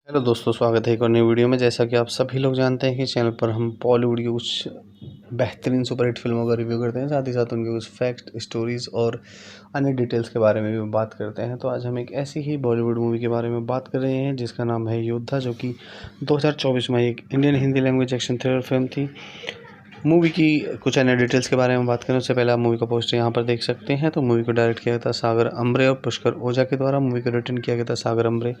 हेलो दोस्तों, स्वागत है एक और नई वीडियो में। जैसा कि आप सभी लोग जानते हैं कि चैनल पर हम बॉलीवुड की कुछ बेहतरीन सुपरहिट फिल्मों का रिव्यू करते हैं, साथ ही साथ उनके कुछ फैक्ट, स्टोरीज़ और अन्य डिटेल्स के बारे में भी बात करते हैं। तो आज हम एक ऐसी ही बॉलीवुड मूवी के बारे में बात कर रहे हैं जिसका नाम है योद्धा, जो कि 2024 में एक Indian Hindi language action thriller film थी। मूवी की कुछ अन्य डिटेल्स के बारे में बात करें उससे पहले आप मूवी का पोस्टर यहाँ पर देख सकते हैं। तो मूवी को डायरेक्ट किया गया था सागर अम्बरे और पुष्कर ओझा के द्वारा। मूवी को रिटर्न किया गया था सागर अम्बरे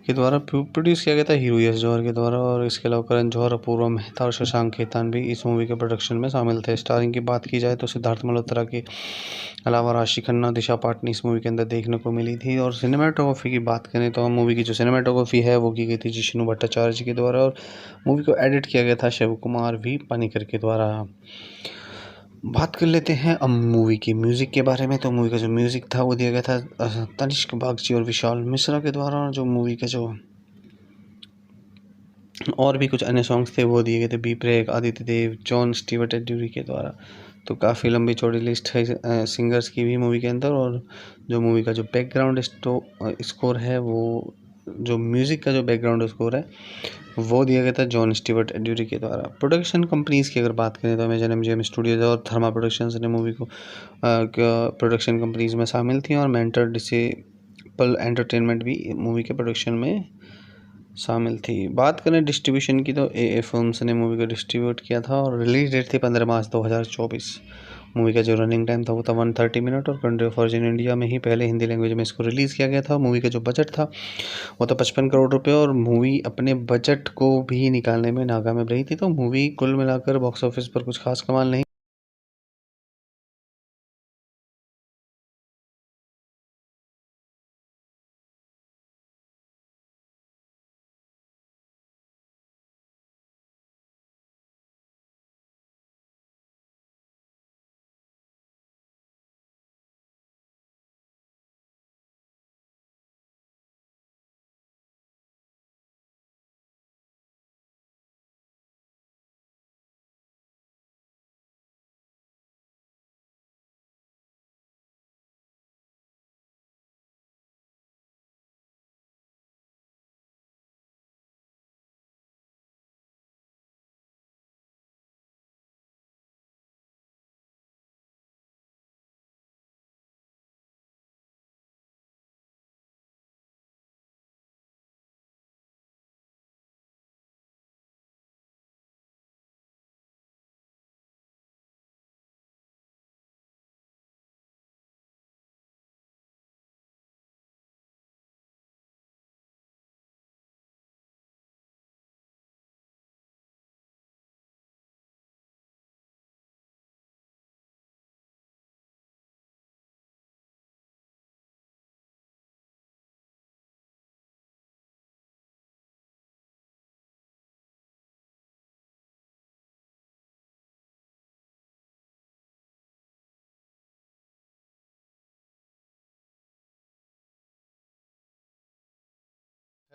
के द्वारा। प्रोड्यूस किया गया था हीरो यश जौहर के द्वारा और इसके अलावा करण जौहर, अपूर्वा मेहता और शशांक खेतान भी इस मूवी के प्रोडक्शन में शामिल थे। स्टारिंग की बात की जाए तो सिद्धार्थ मल्होत्रा के अलावा राशि खन्ना, दिशा पाटनी इस मूवी के अंदर देखने को मिली थी। और सिनेमाटोग्राफी की बात करें तो मूवी की जो सिनेमाटोग्राफी है वो की गई थी जिष्णु भट्टाचार्य जी के द्वारा और मूवी को एडिट किया गया था शिव कुमार वी पानीकर के द्वारा। बात कर लेते हैं अब मूवी की म्यूज़िक के बारे में। तो मूवी का जो म्यूज़िक था वो दिया गया था तनिष्क बागची और विशाल मिश्रा के द्वारा। और जो मूवी का जो और भी कुछ अन्य सॉन्ग्स थे वो दिए गए थे बी प्रेक, आदित्य देव, जॉन स्टीवर्ट एड्यूरी के द्वारा। तो काफ़ी लंबी चौड़ी लिस्ट है सिंगर्स की भी मूवी के अंदर। और जो मूवी का जो बैकग्राउंड स्कोर है वो, जो म्यूज़िक का जो बैकग्राउंड स्कोर है वो दिया गया था जॉन स्टीवर्ट एड्यूरी के द्वारा। प्रोडक्शन कंपनीज़ की अगर बात करें तो अमेजन एमजीएम स्टूडियोज और थर्मा प्रोडक्शंस ने मूवी को प्रोडक्शन कंपनीज में शामिल थी और मेंटर डिसेबल एंटरटेनमेंट भी मूवी के प्रोडक्शन में शामिल थी। बात करें डिस्ट्रीब्यूशन की तो ए फिल्म्स ने मूवी को डिस्ट्रीब्यूट किया था और रिलीज डेट थी 15 मार्च 2024। मूवी का जो रनिंग टाइम था वो था 130 मिनट और कंट्री ऑफ ओरिजिन इंडिया में ही पहले हिंदी लैंग्वेज में इसको रिलीज़ किया गया था। मूवी का जो बजट था वो था 55 करोड़ रुपए और मूवी अपने बजट को भी निकालने में नाकामयाब रही थी। तो मूवी कुल मिलाकर बॉक्स ऑफिस पर कुछ खास कमाल नहीं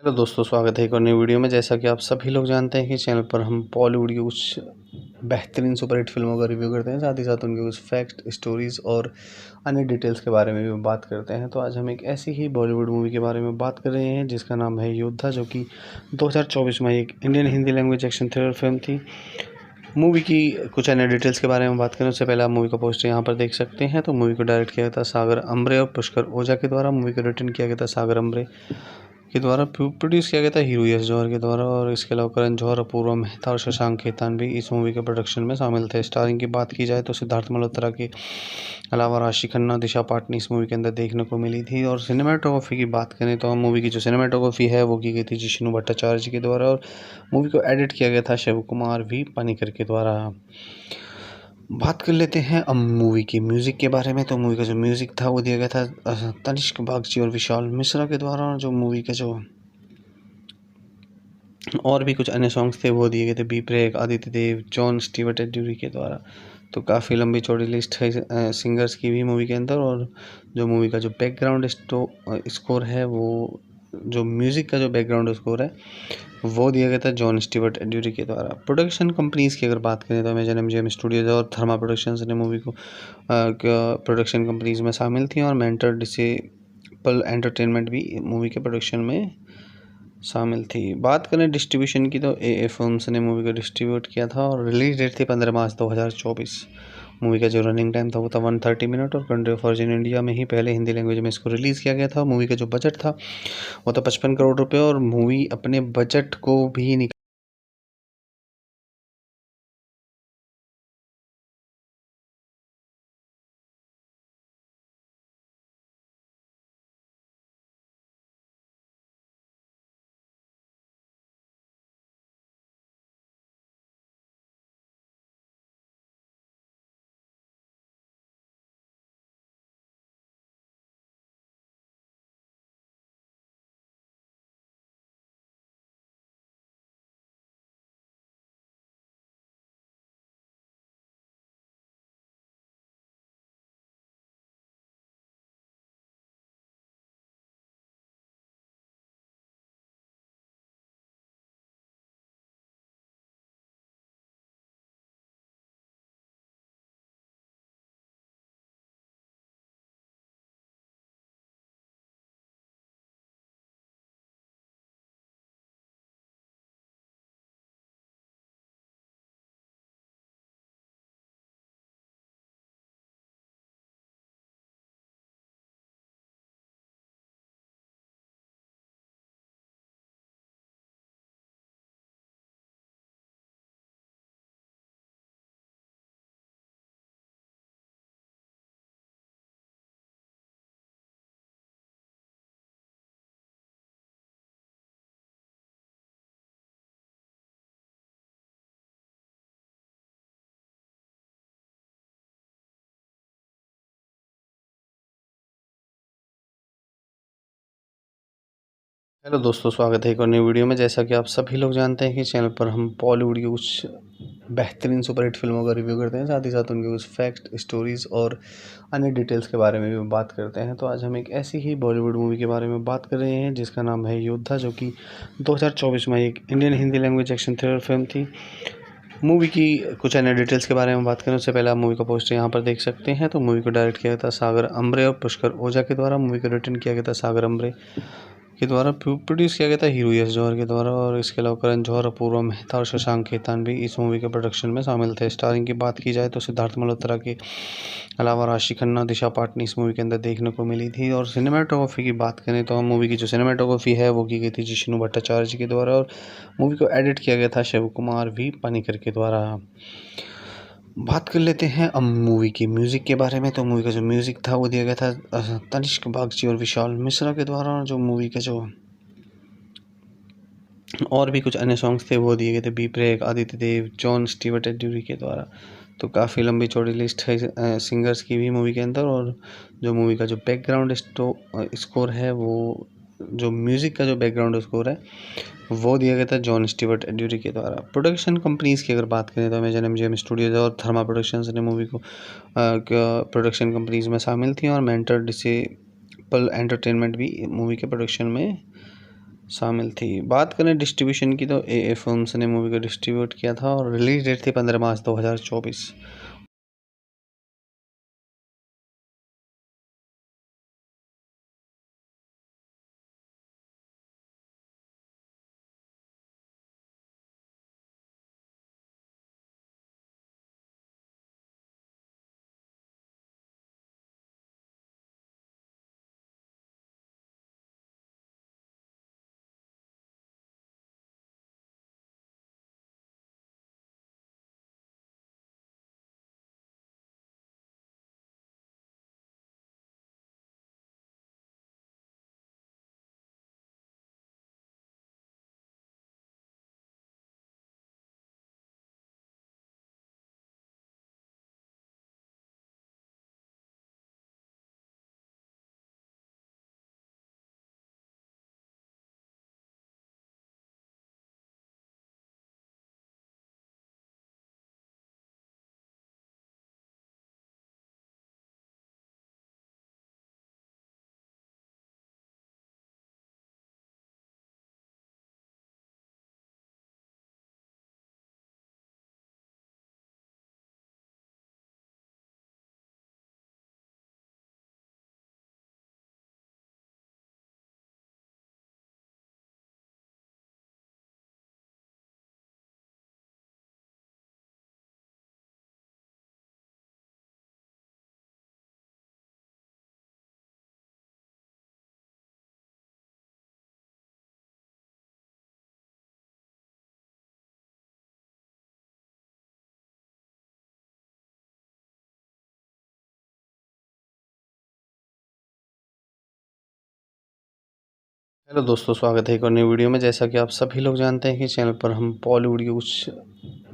हेलो दोस्तों, स्वागत है एक और नई वीडियो में। जैसा कि आप सभी लोग जानते हैं कि चैनल पर हम बॉलीवुड की कुछ बेहतरीन सुपरहिट फिल्मों का रिव्यू करते हैं, साथ ही साथ उनके कुछ फैक्ट, स्टोरीज़ और अन्य डिटेल्स के बारे में भी बात करते हैं। तो आज हम एक ऐसी ही बॉलीवुड मूवी के बारे में बात कर रहे हैं जिसका नाम है योद्धा, जो कि 2024 में एक Indian Hindi language action thriller film थी। मूवी की कुछ अन्य डिटेल्स के बारे में बात करें उससे पहले आप मूवी का पोस्टर यहाँ पर देख सकते हैं। तो मूवी को डायरेक्ट किया गया था सागर अम्बरे और पुष्कर ओझा के द्वारा। मूवी को रिटर्न किया गया था सागर अम्बरे के द्वारा। प्रोड्यूस किया गया था हीरो यश जौहर के द्वारा, और इसके अलावा करण जौहर, अपूर्वा मेहता और शशांक खेतान भी इस मूवी के प्रोडक्शन में शामिल थे। स्टारिंग की बात की जाए तो सिद्धार्थ मल्होत्रा के अलावा राशि खन्ना, दिशा पाटनी इस मूवी के अंदर देखने को मिली थी। और सिनेमाटोग्राफी की बात करें तो मूवी की जो सिनेमाटोग्राफी है वो की गई थी जिष्णु भट्टाचार्य जी के द्वारा, और मूवी को एडिट किया गया था शिव कुमार वी पानीकर के द्वारा। बात कर लेते हैं अब मूवी की म्यूज़िक के बारे में। तो मूवी का जो म्यूज़िक था वो दिया गया था तनिष्क बागची और विशाल मिश्रा के द्वारा, और जो मूवी का जो और भी कुछ अन्य सॉन्ग्स थे वो दिए गए थे बी प्रेक, आदित्य देव, जॉन स्टीवर्ट एड्यूरी के द्वारा। तो काफ़ी लंबी चौड़ी लिस्ट है सिंगर्स की भी मूवी के अंदर। और जो मूवी का जो बैकग्राउंड स्कोर है वो जो म्यूज़िक का जो बैकग्राउंड स्कोर है वो दिया गया था जॉन स्टीवर्ट एड्यूरी के द्वारा। प्रोडक्शन कंपनीज़ की अगर बात करें तो अमेजन एमजीएम स्टूडियोज और थर्मा प्रोडक्शंस ने मूवी को प्रोडक्शन कंपनीज में शामिल थी, और मेंटर डिसेबल एंटरटेनमेंट भी मूवी के प्रोडक्शन में शामिल थी। बात करें डिस्ट्रीब्यूशन की तो ए फिल्म्स ने मूवी को डिस्ट्रीब्यूट किया था, और रिलीज डेट थी 15 मार्च 2024। मूवी का जो रनिंग टाइम था वो था 130 मिनट, और कंट्री ऑफ ओरिजिन इंडिया में ही पहले हिंदी लैंग्वेज में इसको रिलीज़ किया गया था। मूवी का जो बजट था वो था 55 करोड़ रुपये, और मूवी अपने बजट को भी हेलो दोस्तों, स्वागत है एक और नई वीडियो में। जैसा कि आप सभी लोग जानते हैं कि चैनल पर हम बॉलीवुड की कुछ बेहतरीन सुपरहिट फिल्मों का रिव्यू करते हैं, साथ ही साथ उनके कुछ फैक्ट, स्टोरीज़ और अन्य डिटेल्स के बारे में भी बात करते हैं। तो आज हम एक ऐसी ही बॉलीवुड मूवी के बारे में बात कर रहे हैं जिसका नाम है योद्धा, जो कि 2024 में एक Indian Hindi language action thriller film थी। मूवी की कुछ अन्य डिटेल्स के बारे में बात करें उससे पहले आप मूवी का पोस्टर यहाँ पर देख सकते हैं। तो मूवी को डायरेक्ट किया गया था सागर अम्बरे और पुष्कर ओझा के द्वारा। मूवी को रिटर्न किया गया था सागर अम्बरे के द्वारा। प्रोड्यूस किया गया था हीरो यश जौहर के द्वारा, और इसके अलावा करण जौहर, अपूर्वा मेहता और शशांक खेतान भी इस मूवी के प्रोडक्शन में शामिल थे। स्टारिंग की बात की जाए तो सिद्धार्थ मल्होत्रा के अलावा राशि खन्ना, दिशा पाटनी इस मूवी के अंदर देखने को मिली थी। और सिनेमाटोग्राफी की बात करें तो मूवी की जो सिनेमाटोग्राफी है वो की गई थी जिष्णु भट्टाचार्य जी के द्वारा, और मूवी को एडिट किया गया था शिव कुमार वी पानीकर के द्वारा। बात कर लेते हैं अब मूवी की म्यूज़िक के बारे में। तो मूवी का जो म्यूज़िक था वो दिया गया था तनिष्क बागची और विशाल मिश्रा के द्वारा, और जो मूवी का जो और भी कुछ अन्य सॉन्ग्स थे वो दिए गए थे बी प्रेक, आदित्य देव, जॉन स्टीवर्ट एड्यूरी के द्वारा। तो काफ़ी लंबी चौड़ी लिस्ट है सिंगर्स की भी मूवी के अंदर। और जो मूवी का जो बैकग्राउंड स्कोर है वो जो म्यूज़िक का जो बैकग्राउंड स्कोर है वो दिया गया था जॉन स्टीवर्ट एड्यूरी के द्वारा। प्रोडक्शन कंपनीज़ की अगर बात करें तो अमेजन एमजीएम स्टूडियोज और थर्मा प्रोडक्शंस ने मूवी को प्रोडक्शन कंपनीज में शामिल थी, और मेंटर डिसेबल एंटरटेनमेंट भी मूवी के प्रोडक्शन में शामिल थी। बात करें डिस्ट्रीब्यूशन की तो ए फिल्म्स ने मूवी को डिस्ट्रीब्यूट किया था और रिलीज डेट थी 15 मार्च 2024। हेलो दोस्तों, स्वागत है एक और नई वीडियो में। जैसा कि आप सभी लोग जानते हैं कि चैनल पर हम बॉलीवुड की कुछ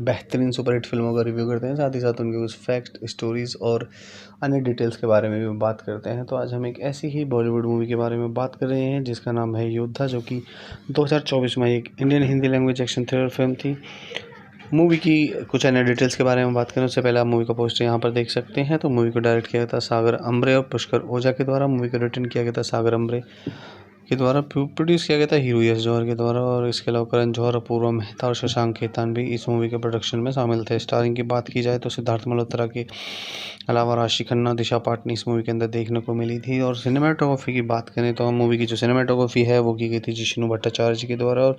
बेहतरीन सुपरहिट फिल्मों का रिव्यू करते हैं, साथ ही साथ उनके कुछ फैक्ट, स्टोरीज़ और अन्य डिटेल्स के बारे में भी बात करते हैं। तो आज हम एक ऐसी ही बॉलीवुड मूवी के बारे में बात कर रहे हैं जिसका नाम है योद्धा, जो कि 2024 में एक Indian Hindi language action thriller film थी। मूवी की कुछ अन्य डिटेल्स के बारे में बात करें उससे पहले आप मूवी का पोस्टर यहाँ पर देख सकते हैं। तो मूवी को डायरेक्ट किया गया था सागर अम्बरे और पुष्कर ओझा के द्वारा। मूवी को रिटर्न किया गया था सागर अम्बरे के द्वारा। प्रोड्यूस किया गया था हीरो यश जौहर के द्वारा, और इसके अलावा करण जौहर, अपूर्वा मेहता और शशांक खेतान भी इस मूवी के प्रोडक्शन में शामिल थे। स्टारिंग की बात की जाए तो सिद्धार्थ मल्होत्रा के अलावा राशि खन्ना, दिशा पाटनी इस मूवी के अंदर देखने को मिली थी। और सिनेमाटोग्राफी की बात करें तो मूवी की जो सिनेमाटोग्राफी है वो की गई थी जिष्णु भट्टाचार्य जी के द्वारा, और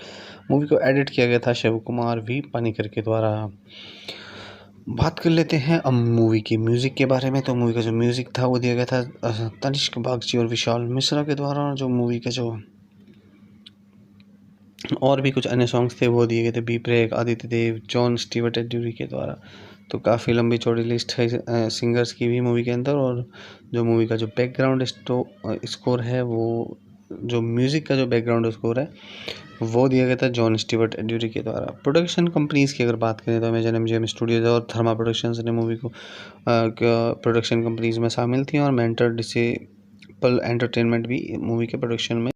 मूवी को एडिट किया गया था शिव कुमार वी पानीकर के द्वारा। बात कर लेते हैं अब मूवी की म्यूज़िक के बारे में। तो मूवी का जो म्यूज़िक था वो दिया गया था तनिष्क बागची और विशाल मिश्रा के द्वारा, और जो मूवी का जो और भी कुछ अन्य सॉन्ग्स थे वो दिए गए थे बी प्रेक, आदित्य देव, जॉन स्टीवर्ट एड्यूरी के द्वारा। तो काफ़ी लंबी चौड़ी लिस्ट है सिंगर्स की भी मूवी के अंदर। और जो मूवी का जो बैकग्राउंड स्कोर है वो, जो म्यूज़िक का जो बैकग्राउंड स्कोर है वो दिया गया था जॉन स्टीवर्ट एड्यूरी के द्वारा। प्रोडक्शन कंपनीज़ की अगर बात करें तो अमेजन एमजीएम स्टूडियोज और थर्मा प्रोडक्शंस ने मूवी को प्रोडक्शन कंपनीज़ में शामिल थी, और मेंटर डिसेबल एंटरटेनमेंट भी मूवी के प्रोडक्शन में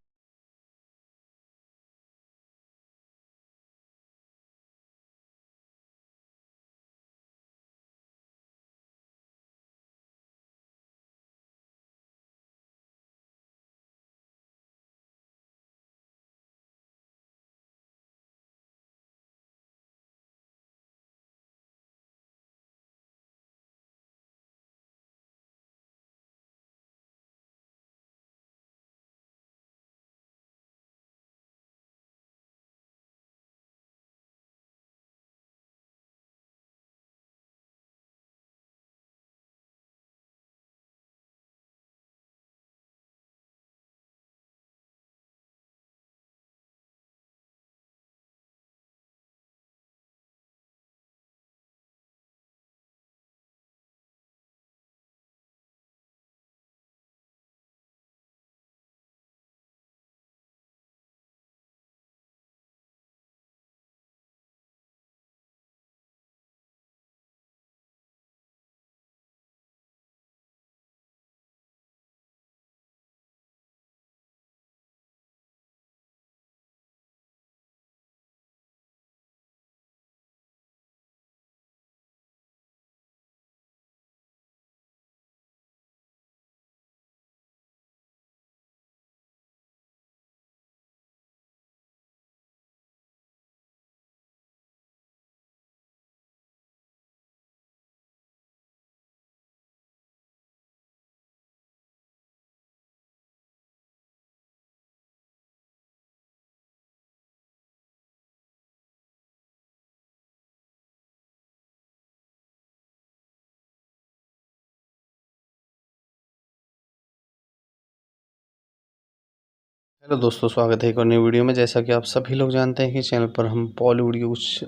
हेलो दोस्तों, स्वागत है एक और नई वीडियो में। जैसा कि आप सभी लोग जानते हैं कि चैनल पर हम बॉलीवुड की कुछ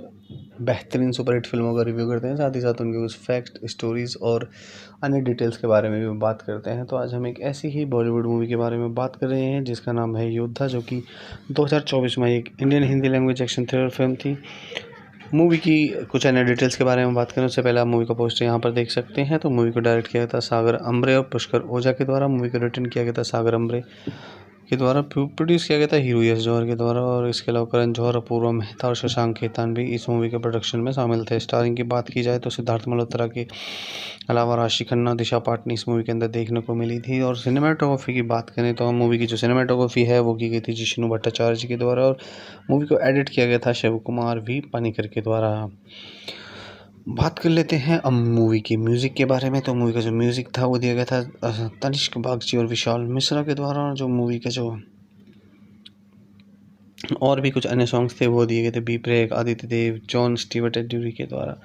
बेहतरीन सुपरहिट फिल्मों का रिव्यू करते हैं, साथ ही साथ उनके कुछ फैक्ट, स्टोरीज़ और अन्य डिटेल्स के बारे में भी बात करते हैं। तो आज हम एक ऐसी ही बॉलीवुड मूवी के बारे में बात कर रहे हैं जिसका नाम है योद्धा, जो कि 2024 में एक Indian Hindi language action thriller film थी। मूवी की कुछ अन्य डिटेल्स के बारे में बात करें उससे पहले आप मूवी का पोस्टर यहाँ पर देख सकते हैं। तो मूवी को डायरेक्ट किया गया था सागर अम्बरे और पुष्कर ओझा के द्वारा। मूवी को रिटर्न किया गया था सागर अम्बरे के द्वारा। प्रोड्यूस किया गया था हीरो यश जौहर के द्वारा, और इसके अलावा करण जौहर, अपूर्वा मेहता और शशांक खेतान भी इस मूवी के प्रोडक्शन में शामिल थे। स्टारिंग की बात की जाए तो सिद्धार्थ मल्होत्रा के अलावा राशि खन्ना, दिशा पाटनी इस मूवी के अंदर देखने को मिली थी। और सिनेमाटोग्राफी की बात करें तो मूवी की जो सिनेमाटोग्राफी है वो की गई थी जिष्णु भट्टाचार्य जी के द्वारा, और मूवी को एडिट किया गया था शिव कुमार वी पानीकर के द्वारा। बात कर लेते हैं अब मूवी की म्यूज़िक के बारे में। तो मूवी का जो म्यूज़िक था वो दिया गया था तनिष्क बागची और विशाल मिश्रा के द्वारा। और जो मूवी का जो और भी कुछ अन्य सॉन्ग्स थे वो दिए गए थे बी प्रेक, आदित्य देव, जॉन स्टीवर्ट एड्यूरी के द्वारा।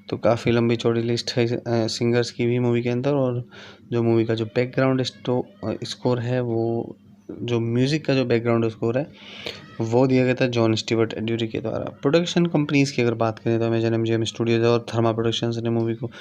तो काफ़ी लंबी चौड़ी लिस्ट है सिंगर्स की भी मूवी के अंदर। और जो मूवी का जो बैकग्राउंड स्कोर है वो जो म्यूज़िक का जो बैकग्राउंड स्कोर है वो दिया गया था जॉन स्टीवर्ट एड्यूरी के द्वारा। प्रोडक्शन कंपनीज़ की अगर बात करें तो अमेजन एमजीएम स्टूडियोज और थर्मा प्रोडक्शंस ने मूवी को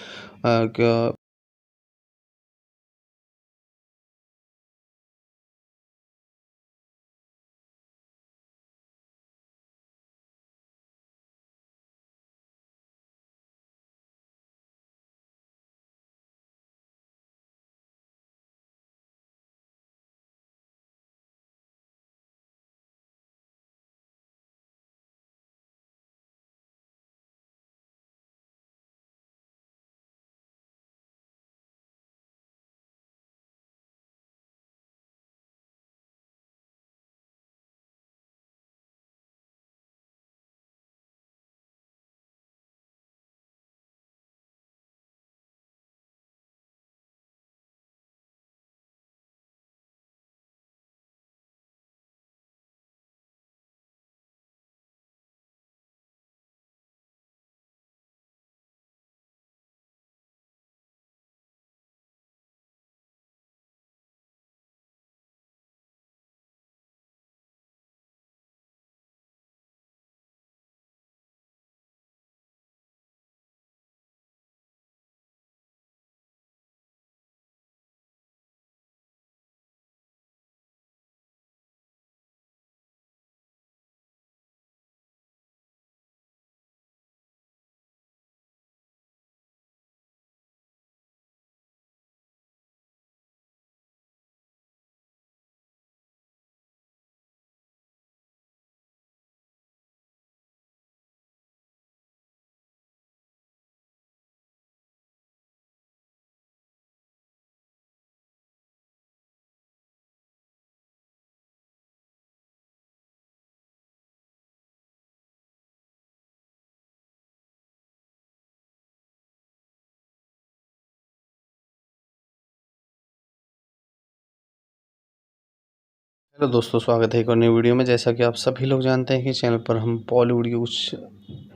हेलो दोस्तों, स्वागत है एक और नई वीडियो में। जैसा कि आप सभी लोग जानते हैं कि चैनल पर हम बॉलीवुड की कुछ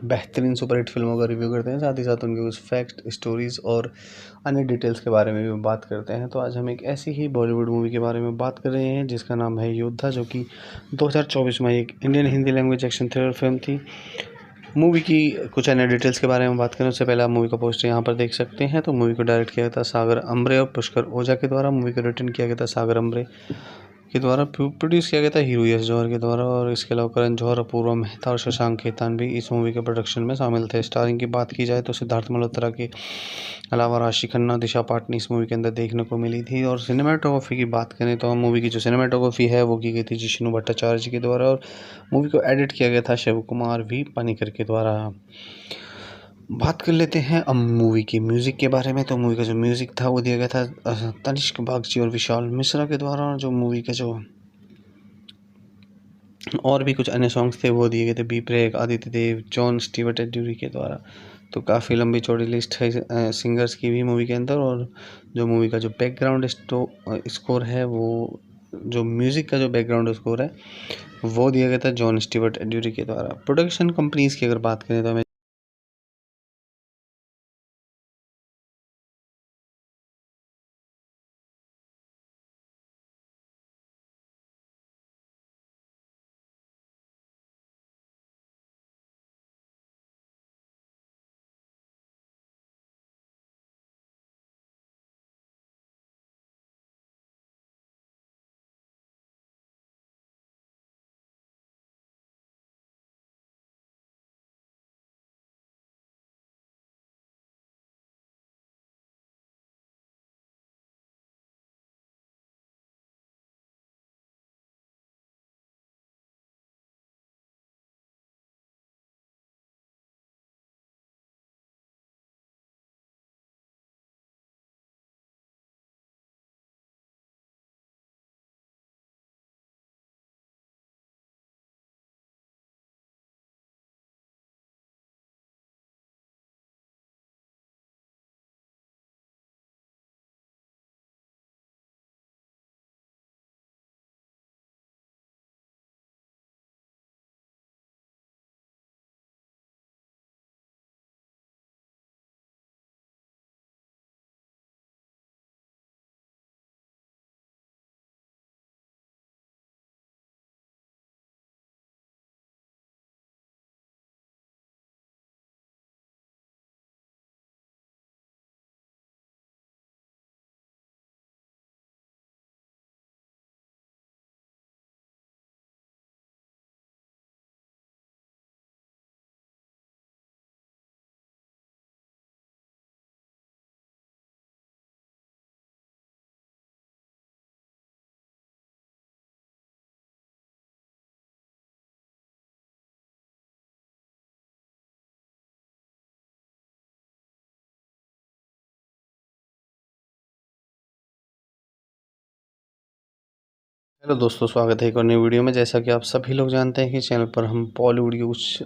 बेहतरीन सुपरहिट फिल्मों का रिव्यू करते हैं, साथ ही साथ उनके कुछ फैक्ट, स्टोरीज़ और अन्य डिटेल्स के बारे में भी बात करते हैं। तो आज हम एक ऐसी ही बॉलीवुड मूवी के बारे में बात कर रहे हैं जिसका नाम है योद्धा, जो कि 2024 में एक Indian Hindi language action thriller film थी। मूवी की कुछ अन्य डिटेल्स के बारे में बात करें उससे पहले आप मूवी का पोस्टर यहाँ पर देख सकते हैं। तो मूवी को डायरेक्ट किया गया था सागर अम्बरे और पुष्कर ओझा के द्वारा। मूवी को रिटर्न किया गया था सागर अम्बरे के द्वारा। प्रोड्यूस किया गया था हीरो यश जौहर के द्वारा, और इसके अलावा करण जौहर, अपूर्वा मेहता और शशांक खेतान भी इस मूवी के प्रोडक्शन में शामिल थे। स्टारिंग की बात की जाए तो सिद्धार्थ मल्होत्रा के अलावा राशि खन्ना, दिशा पाटनी इस मूवी के अंदर देखने को मिली थी। और सिनेमाटोग्राफी की बात करें तो मूवी की जो सिनेमाटोग्राफी है वो की गई थी जिष्णु भट्टाचार्य जी के द्वारा, और मूवी को एडिट किया गया था शिव कुमार वी पानीकर के द्वारा। बात कर लेते हैं अब मूवी की म्यूज़िक के बारे में। तो मूवी का जो म्यूज़िक था वो दिया गया था तनिष्क बागची और विशाल मिश्रा के द्वारा। और जो मूवी का जो और भी कुछ अन्य सॉन्ग्स थे वो दिए गए थे बी प्रेक, आदित्य देव, जॉन स्टीवर्ट एड्यूरी के द्वारा। तो काफ़ी लंबी चौड़ी लिस्ट है सिंगर्स की भी मूवी के अंदर। और जो मूवी का जो बैकग्राउंड स्कोर है वो जो म्यूज़िक का जो बैकग्राउंड स्कोर है वो दिया गया था जॉन स्टीवर्ट एड्यूरी के द्वारा। प्रोडक्शन कंपनीज़ की अगर बात करें तो हमें हेलो दोस्तों, स्वागत है एक और नई वीडियो में। जैसा कि आप सभी लोग जानते हैं कि चैनल पर हम बॉलीवुड की कुछ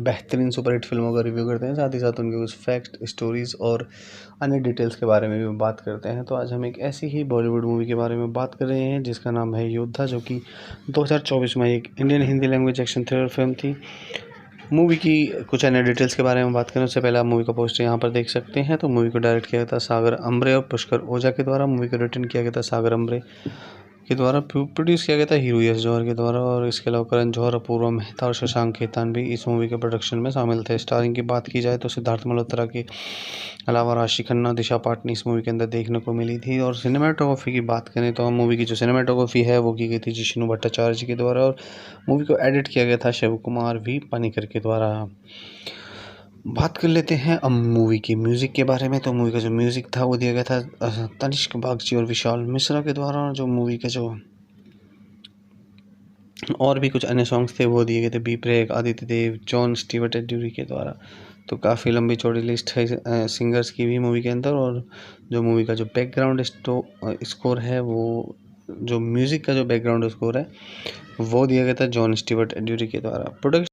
बेहतरीन सुपरहिट फिल्मों का रिव्यू करते हैं, साथ ही साथ उनके कुछ फैक्ट, स्टोरीज़ और अन्य डिटेल्स के बारे में भी बात करते हैं। तो आज हम एक ऐसी ही बॉलीवुड मूवी के बारे में बात कर रहे हैं जिसका नाम है योद्धा, जो कि 2024 में एक Indian Hindi language action thriller film थी। मूवी की कुछ अन्य डिटेल्स के बारे में बात करें उससे पहले आप मूवी का पोस्टर यहाँ पर देख सकते हैं। तो मूवी को डायरेक्ट किया गया था सागर अम्बरे और पुष्कर ओझा के द्वारा। मूवी को रिटर्न किया गया था सागर अम्बरे के द्वारा। प्रोड्यूस किया गया था हीरो यश जौहर के द्वारा, और इसके अलावा करण जौहर, अपूर्वा मेहता और शशांक खेतान भी इस मूवी के प्रोडक्शन में शामिल थे। स्टारिंग की बात की जाए तो सिद्धार्थ मल्होत्रा के अलावा राशि खन्ना, दिशा पाटनी इस मूवी के अंदर देखने को मिली थी। और सिनेमाटोग्राफी की बात करें तो हम मूवी की जो सिनेमाटोग्राफी है वो की गई थी जिष्णु भट्टाचार्य जी के द्वारा, और मूवी को एडिट किया गया था शिव कुमार वी पानीकर के द्वारा। बात कर लेते हैं अब मूवी की म्यूज़िक के बारे में। तो मूवी का जो म्यूज़िक था वो दिया गया था तनिष्क बागची और विशाल मिश्रा के द्वारा। और जो मूवी के जो और भी कुछ अन्य सॉन्ग्स थे वो दिए गए थे बी प्रेक, आदित्य देव, जॉन स्टीवर्ट एड्यूरी के द्वारा। तो काफ़ी लंबी चौड़ी लिस्ट है सिंगर्स की भी मूवी के अंदर। और जो मूवी का जो बैकग्राउंड स्कोर है वो, जो म्यूज़िक का जो बैकग्राउंड स्कोर है वो दिया गया था जॉन स्टीवर्ट एड्यूरी के द्वारा। प्रोडक्शन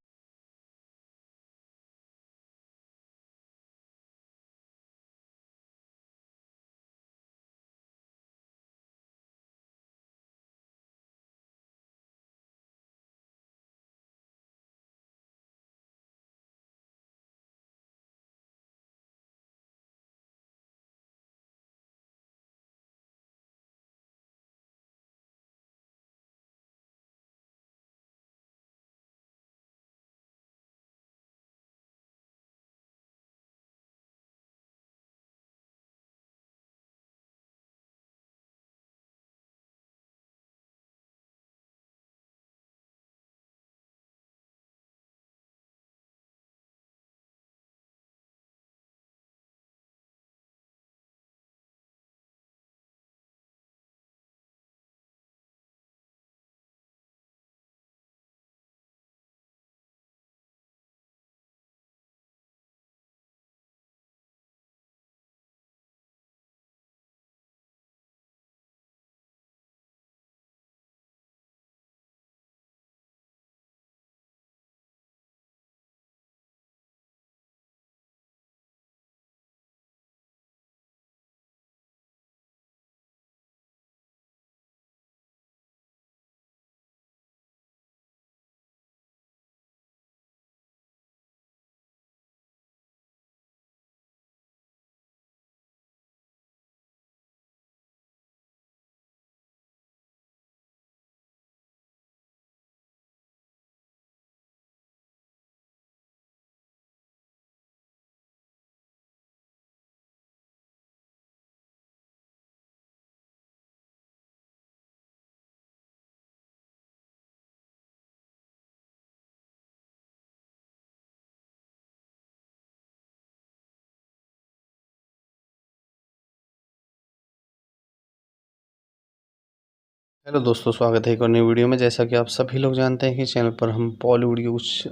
हेलो दोस्तों, स्वागत है एक और नई वीडियो में। जैसा कि आप सभी लोग जानते हैं कि चैनल पर हम बॉलीवुड की कुछ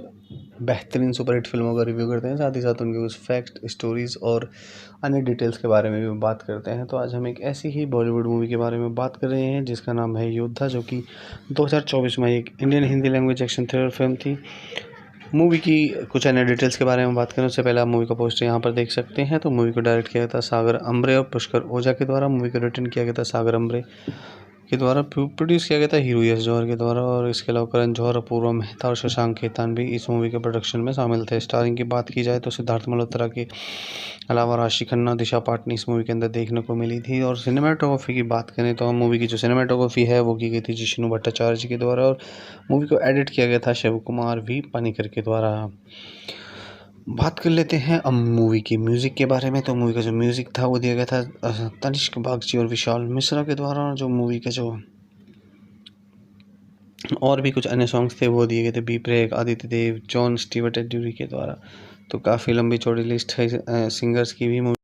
बेहतरीन सुपरहिट फिल्मों का रिव्यू करते हैं, साथ ही साथ उनके कुछ फैक्ट, स्टोरीज़ और अन्य डिटेल्स के बारे में भी बात करते हैं। तो आज हम एक ऐसी ही बॉलीवुड मूवी के बारे में बात कर रहे हैं जिसका नाम है योद्धा, जो कि 2024 में एक Indian Hindi language action thriller film थी। मूवी की कुछ अन्य डिटेल्स के बारे में बात करें उससे पहले आप मूवी का पोस्टर यहाँ पर देख सकते हैं। तो मूवी को डायरेक्ट किया गया था सागर अम्बरे और पुष्कर ओझा के द्वारा। मूवी को रिटर्न किया गया था सागर अम्बरे के द्वारा। प्रोड्यूस किया गया था हीरो यश जौहर के द्वारा, और इसके अलावा करण जौहर, अपूर्वा मेहता और शशांक खेतान भी इस मूवी के प्रोडक्शन में शामिल थे। स्टारिंग की बात की जाए तो सिद्धार्थ मल्होत्रा के अलावा राशि खन्ना, दिशा पाटनी इस मूवी के अंदर देखने को मिली थी। और सिनेमाटोग्राफी की बात करें तो हम मूवी की जो सिनेमाटोग्राफी है वो की गई थी जिष्णु भट्टाचार्य जी के द्वारा, और मूवी को एडिट किया गया था शिव कुमार वी पानीकर के द्वारा। बात कर लेते हैं अब मूवी की म्यूज़िक के बारे में। तो मूवी का जो म्यूज़िक था वो दिया गया था तनिष्क बागची और विशाल मिश्रा के द्वारा। और जो मूवी के जो और भी कुछ अन्य सॉन्ग्स थे वो दिए गए थे बी प्रेक, आदित्य देव, जॉन स्टीवर्ट एड्यूरी के द्वारा। तो काफ़ी लंबी चौड़ी लिस्ट है सिंगर्स की भी।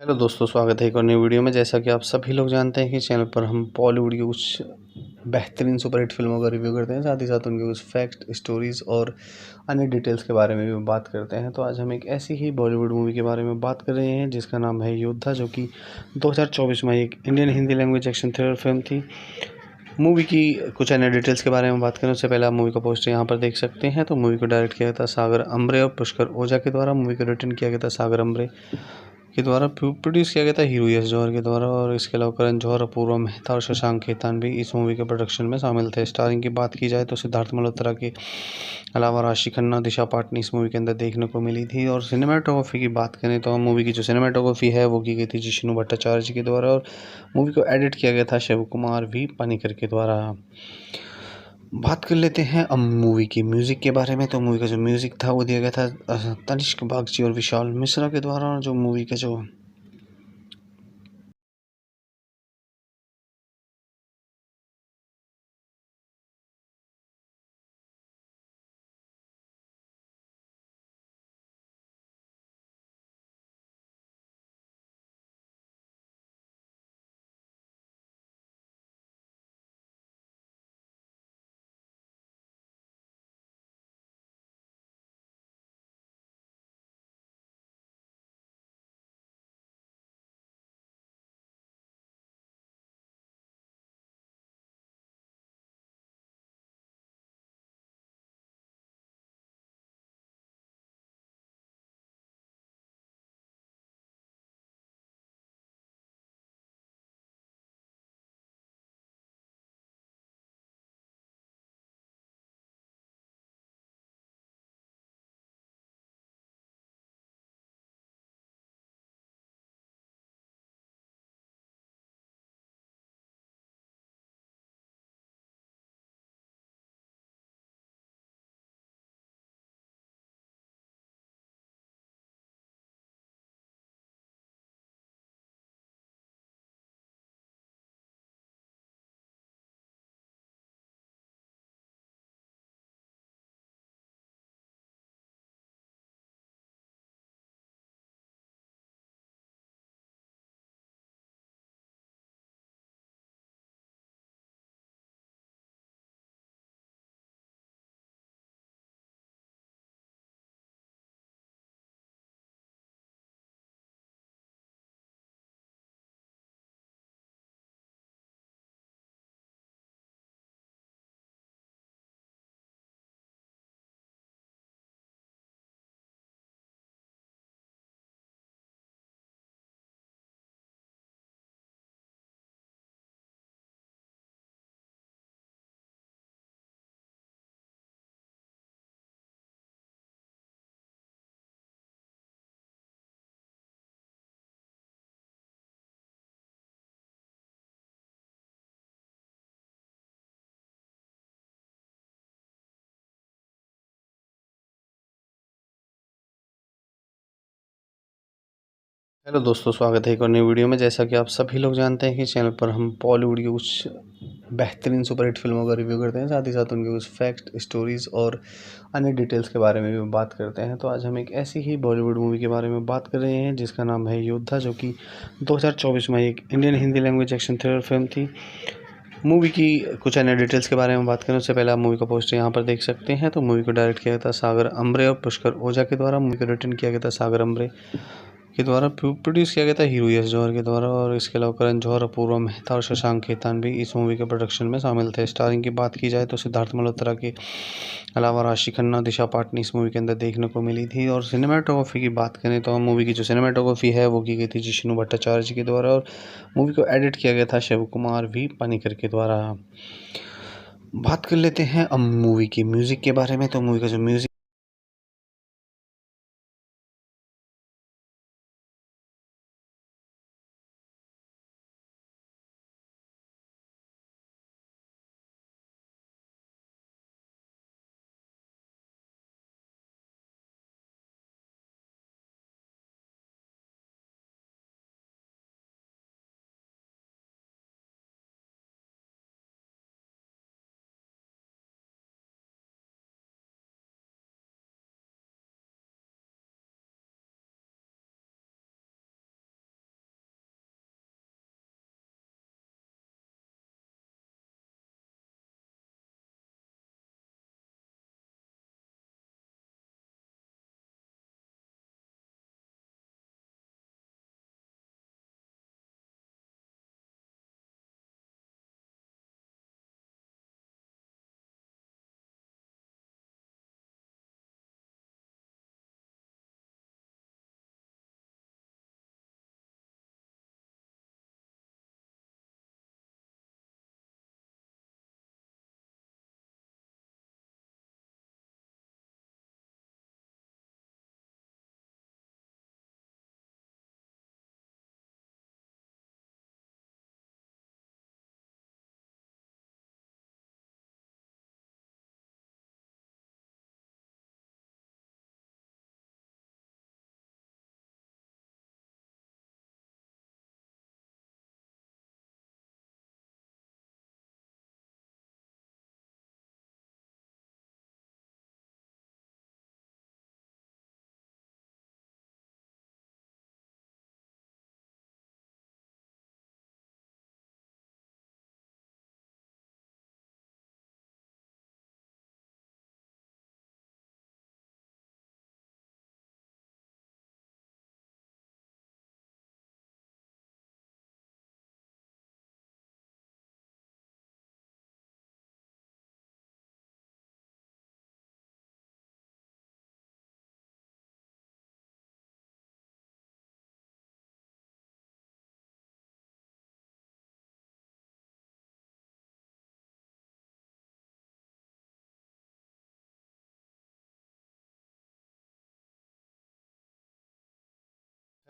हेलो दोस्तों, स्वागत है एक और नई वीडियो में। जैसा कि आप सभी लोग जानते हैं कि चैनल पर हम बॉलीवुड की कुछ बेहतरीन सुपरहिट फिल्मों का रिव्यू करते हैं, साथ ही साथ उनके कुछ फैक्ट, स्टोरीज़ और अन्य डिटेल्स के बारे में भी बात करते हैं। तो आज हम एक ऐसी ही बॉलीवुड मूवी के बारे में बात कर रहे हैं जिसका नाम है योद्धा, जो कि 2024 में एक Indian Hindi language action thriller film थी। मूवी की कुछ अन्य डिटेल्स के बारे में बात करें उससे पहले आप मूवी का पोस्टर यहाँ पर देख सकते हैं। तो मूवी को डायरेक्ट किया गया था सागर अम्बरे और पुष्कर ओझा के द्वारा। मूवी को रिटर्न किया गया था सागर अम्बरे के द्वारा। प्रोड्यूस किया गया था हीरो यश जौहर के द्वारा, और इसके अलावा करण जौहर, अपूर्वा मेहता और शशांक खेतान भी इस मूवी के प्रोडक्शन में शामिल थे। स्टारिंग की बात की जाए तो सिद्धार्थ मल्होत्रा के अलावा राशि खन्ना, दिशा पाटनी इस मूवी के अंदर देखने को मिली थी। और सिनेमाटोग्राफी की बात करें तो मूवी की जो सिनेमाटोग्राफी है वो की गई थी जिष्णु भट्टाचार्य जी के द्वारा, और मूवी को एडिट किया गया था शिव कुमार वी पानीकर के द्वारा। बात कर लेते हैं अब मूवी की म्यूज़िक के बारे में। तो मूवी का जो म्यूज़िक था वो दिया गया था तनिष्क बागची और विशाल मिश्रा के द्वारा। और जो मूवी का जो हेलो दोस्तों, स्वागत है एक और नई वीडियो में। जैसा कि आप सभी लोग जानते हैं कि चैनल पर हम बॉलीवुड की कुछ बेहतरीन सुपरहिट फिल्मों का रिव्यू करते हैं, साथ ही साथ उनके कुछ फैक्ट, स्टोरीज़ और अन्य डिटेल्स के बारे में भी बात करते हैं। तो आज हम एक ऐसी ही बॉलीवुड मूवी के बारे में बात कर रहे हैं जिसका नाम है योद्धा, जो कि 2024 में एक Indian Hindi language action thriller film थी। मूवी की कुछ अन्य डिटेल्स के बारे में बात करें उससे पहले आप मूवी का पोस्टर यहाँ पर देख सकते हैं। तो मूवी को डायरेक्ट किया गया था सागर अम्बरे और पुष्कर ओझा के द्वारा। मूवी को रिटर्न किया गया था सागर अम्बरे के द्वारा। प्रोड्यूस किया गया था हीरो यश जौहर के द्वारा, और इसके अलावा करण जौहर, अपूर्वा मेहता और शशांक खेतान भी इस मूवी के प्रोडक्शन में शामिल थे। स्टारिंग की बात की जाए तो सिद्धार्थ मल्होत्रा के अलावा राशि खन्ना, दिशा पाटनी इस मूवी के अंदर देखने को मिली थी। और सिनेमाटोग्राफी की बात करें तो मूवी की जो सिनेमाटोग्राफी है वो की गई थी जिष्णु भट्टाचार्य जी के द्वारा, और मूवी को एडिट किया गया था शिव कुमार वी पानीकर के द्वारा। बात कर लेते हैं अब मूवी की म्यूज़िक के बारे में। तो मूवी का जो म्यूज़िक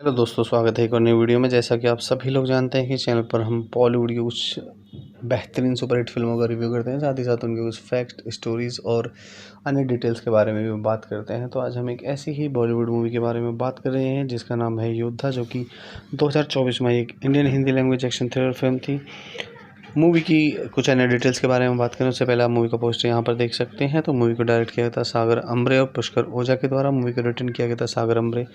हेलो दोस्तों, स्वागत है एक और नई वीडियो में। जैसा कि आप सभी लोग जानते हैं कि चैनल पर हम बॉलीवुड की कुछ बेहतरीन सुपरहिट फिल्मों का रिव्यू करते हैं, साथ ही साथ उनके कुछ फैक्ट, स्टोरीज़ और अन्य डिटेल्स के बारे में भी बात करते हैं। तो आज हम एक ऐसी ही बॉलीवुड मूवी के बारे में बात कर रहे हैं जिसका नाम है योद्धा, जो कि 2024 में एक Indian Hindi language action thriller film थी। मूवी की कुछ अन्य डिटेल्स के बारे में बात करें उससे पहले आप मूवी का पोस्टर यहाँ पर देख सकते हैं। तो मूवी को डायरेक्ट किया गया था सागर अम्बरे और पुष्कर ओझा के द्वारा। मूवी को रिटर्न किया गया था सागर अम्बरे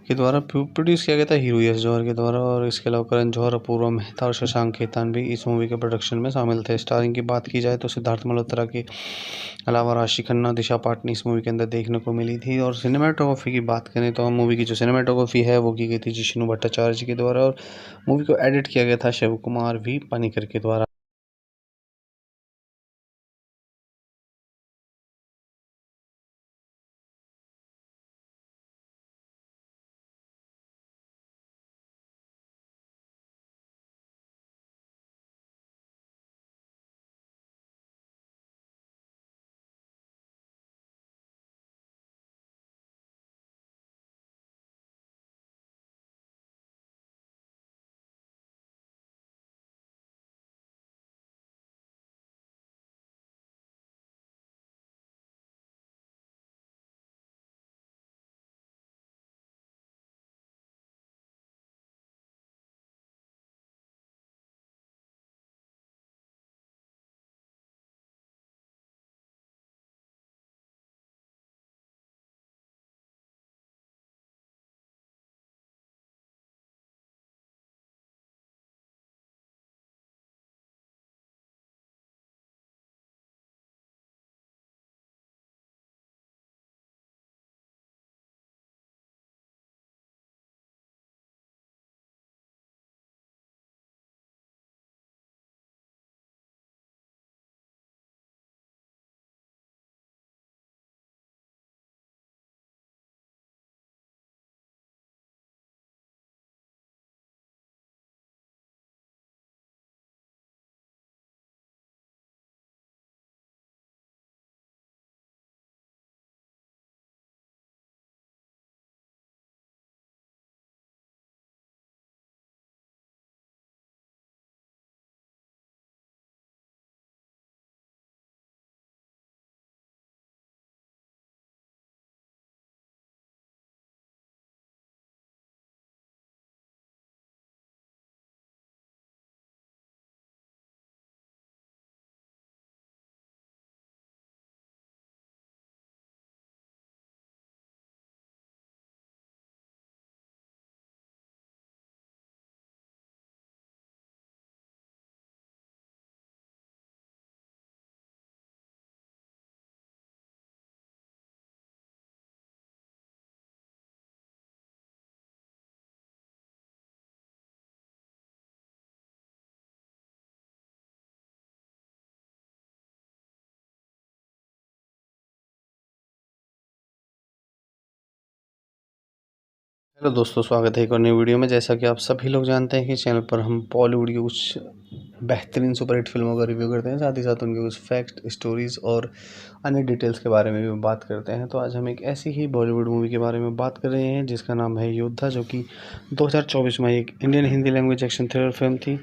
के द्वारा। प्रोड्यूस किया गया था हीरो यश जौहर के द्वारा, और इसके अलावा करण जौहर, अपूर्वा मेहता और शशांक खेतान भी इस मूवी के प्रोडक्शन में शामिल थे। स्टारिंग की बात की जाए तो सिद्धार्थ मल्होत्रा के अलावा राशि खन्ना, दिशा पाटनी इस मूवी के अंदर देखने को मिली थी। और सिनेमाटोग्राफी की बात करें तो मूवी की जो सिनेमाटोग्राफी है वो की गई थी जिष्णु भट्टाचार्य जी के द्वारा, और मूवी को एडिट किया गया था शिव कुमार वी पानीकर के द्वारा। हेलो दोस्तों, स्वागत है एक और नई वीडियो में। जैसा कि आप सभी लोग जानते हैं कि चैनल पर हम बॉलीवुड की कुछ बेहतरीन सुपरहिट फिल्मों का रिव्यू करते हैं, साथ ही साथ उनके कुछ फैक्ट, स्टोरीज़ और अन्य डिटेल्स के बारे में भी बात करते हैं। तो आज हम एक ऐसी ही बॉलीवुड मूवी के बारे में बात कर रहे हैं जिसका नाम है योद्धा, जो कि 2024 में एक Indian Hindi language action thriller film थी।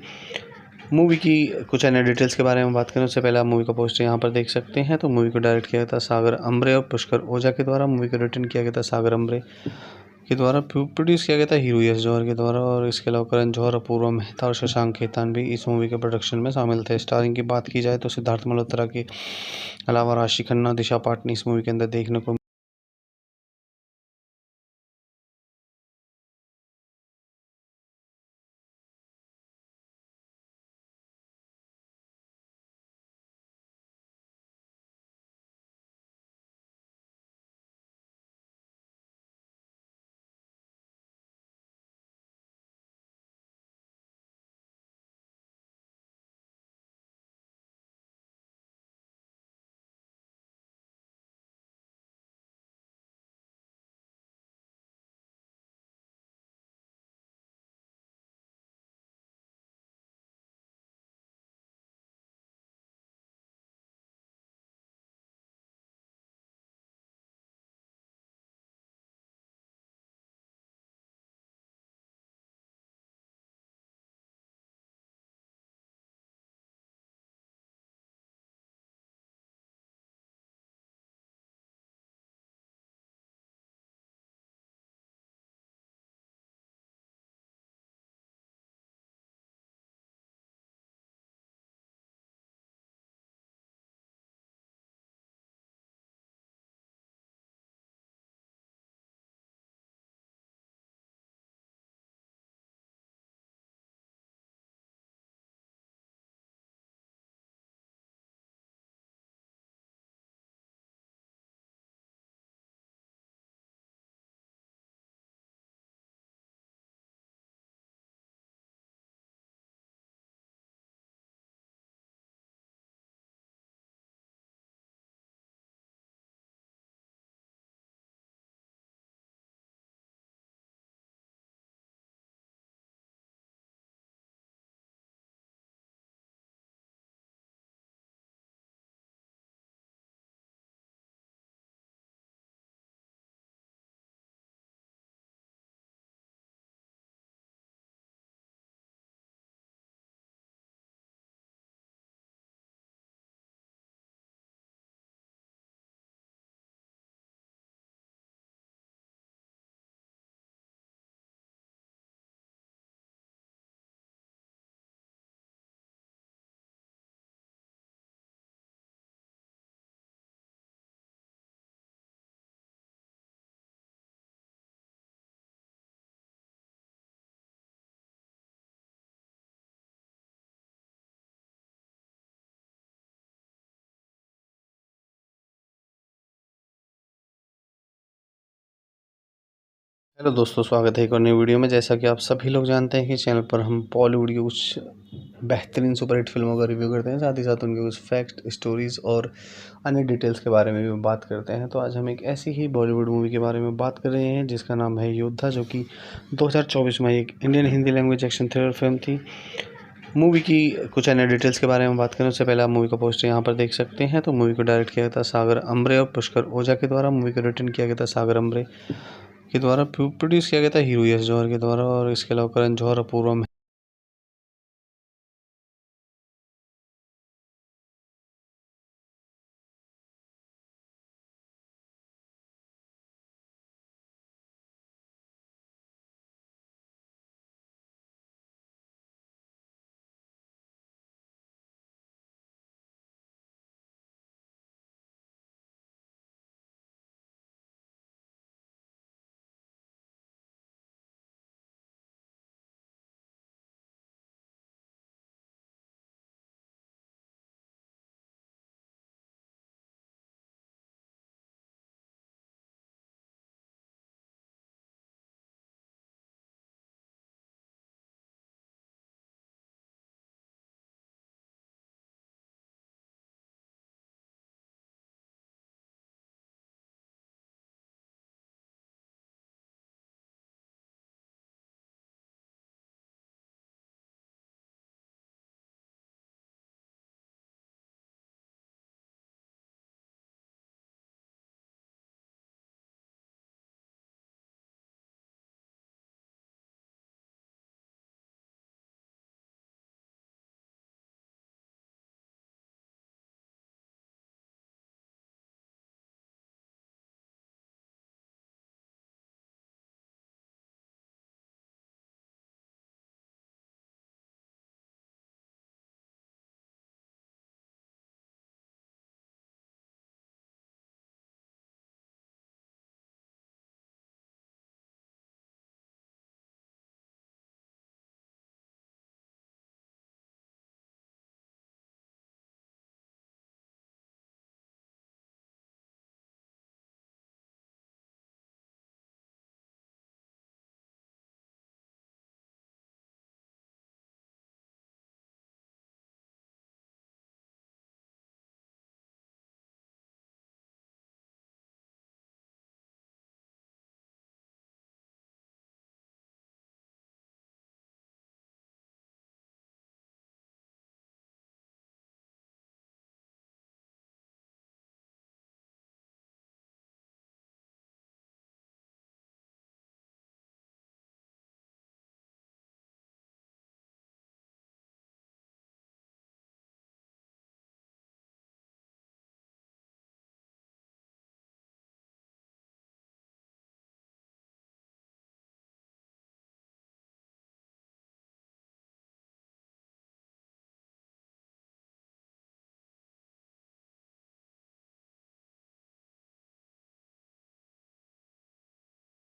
मूवी की कुछ अन्य डिटेल्स के बारे में बात करें उससे पहले आप मूवी का पोस्टर यहाँ पर देख सकते हैं। तो मूवी को डायरेक्ट किया गया था सागर अम्बरे और पुष्कर ओझा के द्वारा। मूवी को रिटर्न किया गया था सागर अम्बरे के द्वारा। प्रोड्यूस किया गया था हीरो यश जौहर के द्वारा, और इसके अलावा करण जौहर, अपूर्वा मेहता और शशांक खेतान भी इस मूवी के प्रोडक्शन में शामिल थे। स्टारिंग की बात की जाए तो सिद्धार्थ मल्होत्रा के अलावा राशि खन्ना, दिशा पाटनी इस मूवी के अंदर देखने को हेलो दोस्तों, स्वागत है एक और नई वीडियो में। जैसा कि आप सभी लोग जानते हैं कि चैनल पर हम बॉलीवुड की कुछ बेहतरीन सुपरहिट फिल्मों का रिव्यू करते हैं, साथ ही साथ उनके कुछ फैक्ट, स्टोरीज़ और अन्य डिटेल्स के बारे में भी बात करते हैं। तो आज हम एक ऐसी ही बॉलीवुड मूवी के बारे में बात कर रहे हैं जिसका नाम है योद्धा, जो कि 2024 में एक Indian Hindi language action thriller film थी। मूवी की कुछ अन्य डिटेल्स के बारे में बात करें उससे पहले आप मूवी का पोस्टर यहाँ पर देख सकते हैं। तो मूवी को डायरेक्ट किया गया था सागर अम्बरे और पुष्कर ओझा के द्वारा। मूवी को रिटर्न किया गया था सागर अम्बरे के द्वारा। प्रोड्यूस किया गया था हीरो यश जौहर के द्वारा, और इसके अलावा करण जौहर, अपूर्वा।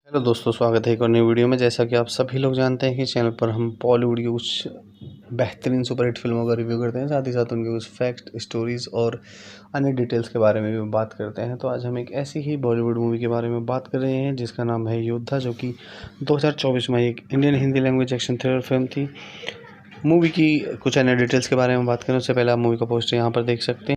हेलो दोस्तों, स्वागत है एक और नई वीडियो में। जैसा कि आप सभी लोग जानते हैं कि चैनल पर हम बॉलीवुड की कुछ बेहतरीन सुपरहिट फिल्मों का रिव्यू करते हैं, साथ ही साथ उनके कुछ फैक्ट, स्टोरीज़ और अन्य डिटेल्स के बारे में भी बात करते हैं। तो आज हम एक ऐसी ही बॉलीवुड मूवी के बारे में बात कर रहे हैं जिसका नाम है योद्धा, जो कि 2024 में एक Indian Hindi language action thriller film थी। मूवी की कुछ अन्य डिटेल्स के बारे में बात करें उससे पहले आप मूवी का पोस्टर यहाँ पर देख सकते हैं।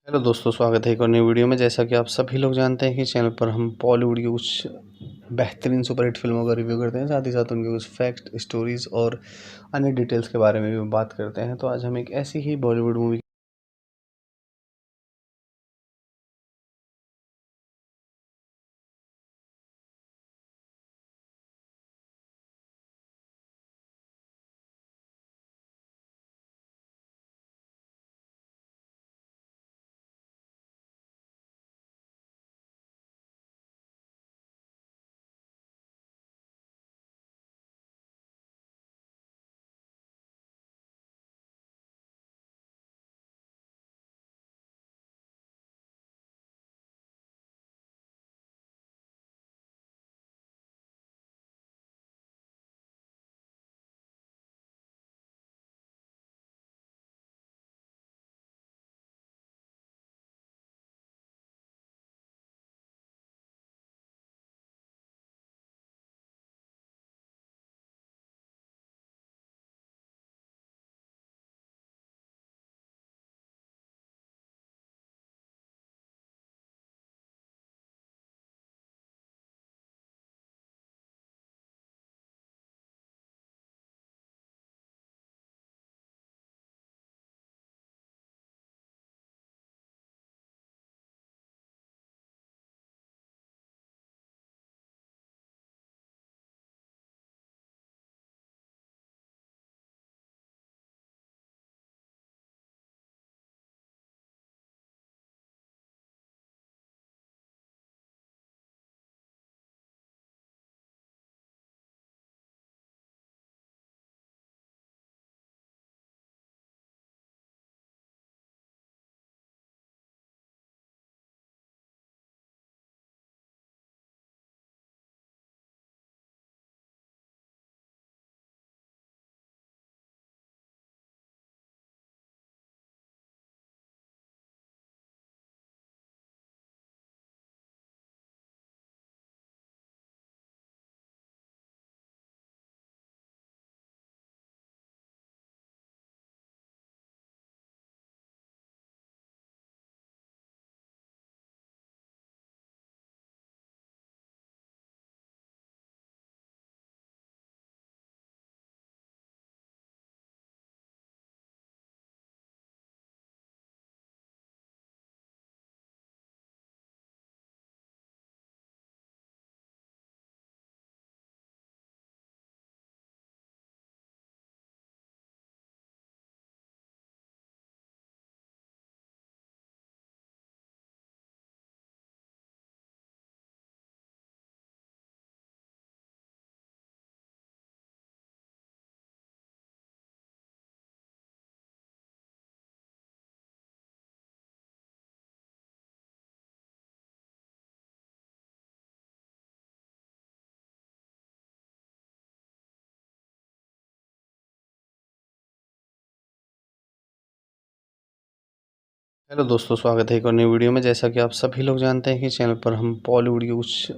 हेलो दोस्तों, स्वागत है एक और नई वीडियो में। जैसा कि आप सभी लोग जानते हैं कि चैनल पर हम बॉलीवुड की कुछ बेहतरीन सुपरहिट फिल्मों का रिव्यू करते हैं, साथ ही साथ उनके कुछ फैक्ट, स्टोरीज और अन्य डिटेल्स के बारे में भी बात करते हैं। तो आज हम एक ऐसी ही बॉलीवुड मूवी हेलो दोस्तों, स्वागत है एक और नई वीडियो में। जैसा कि आप सभी लोग जानते हैं कि चैनल पर हम बॉलीवुड की कुछ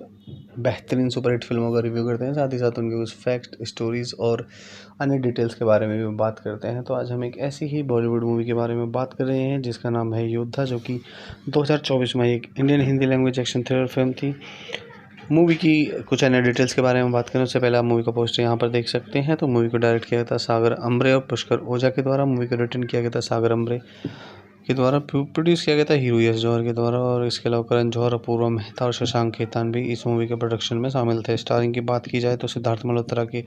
बेहतरीन सुपरहिट फिल्मों का रिव्यू करते हैं, साथ ही साथ उनके कुछ फैक्ट, स्टोरीज और अन्य डिटेल्स के बारे में भी बात करते हैं। तो आज हम एक ऐसी ही बॉलीवुड मूवी के बारे में बात कर रहे हैं जिसका नाम है योद्धा, जो कि 2024 में एक Indian Hindi language action thriller film थी। मूवी की कुछ अन्य डिटेल्स के बारे में बात करें उससे पहले आप मूवी का पोस्टर यहाँ पर देख सकते हैं। तो मूवी को डायरेक्ट किया गया था सागर अम्बरे और पुष्कर ओझा के द्वारा। मूवी को रिटर्न किया गया था सागर अम्बरे के द्वारा। प्रोड्यूस किया गया था हीरो यश जौहर के द्वारा, और इसके अलावा करण जौहर, अपूर्वा मेहता और शशांक खेतान भी इस मूवी के प्रोडक्शन में शामिल थे। स्टारिंग की बात की जाए तो सिद्धार्थ मल्होत्रा के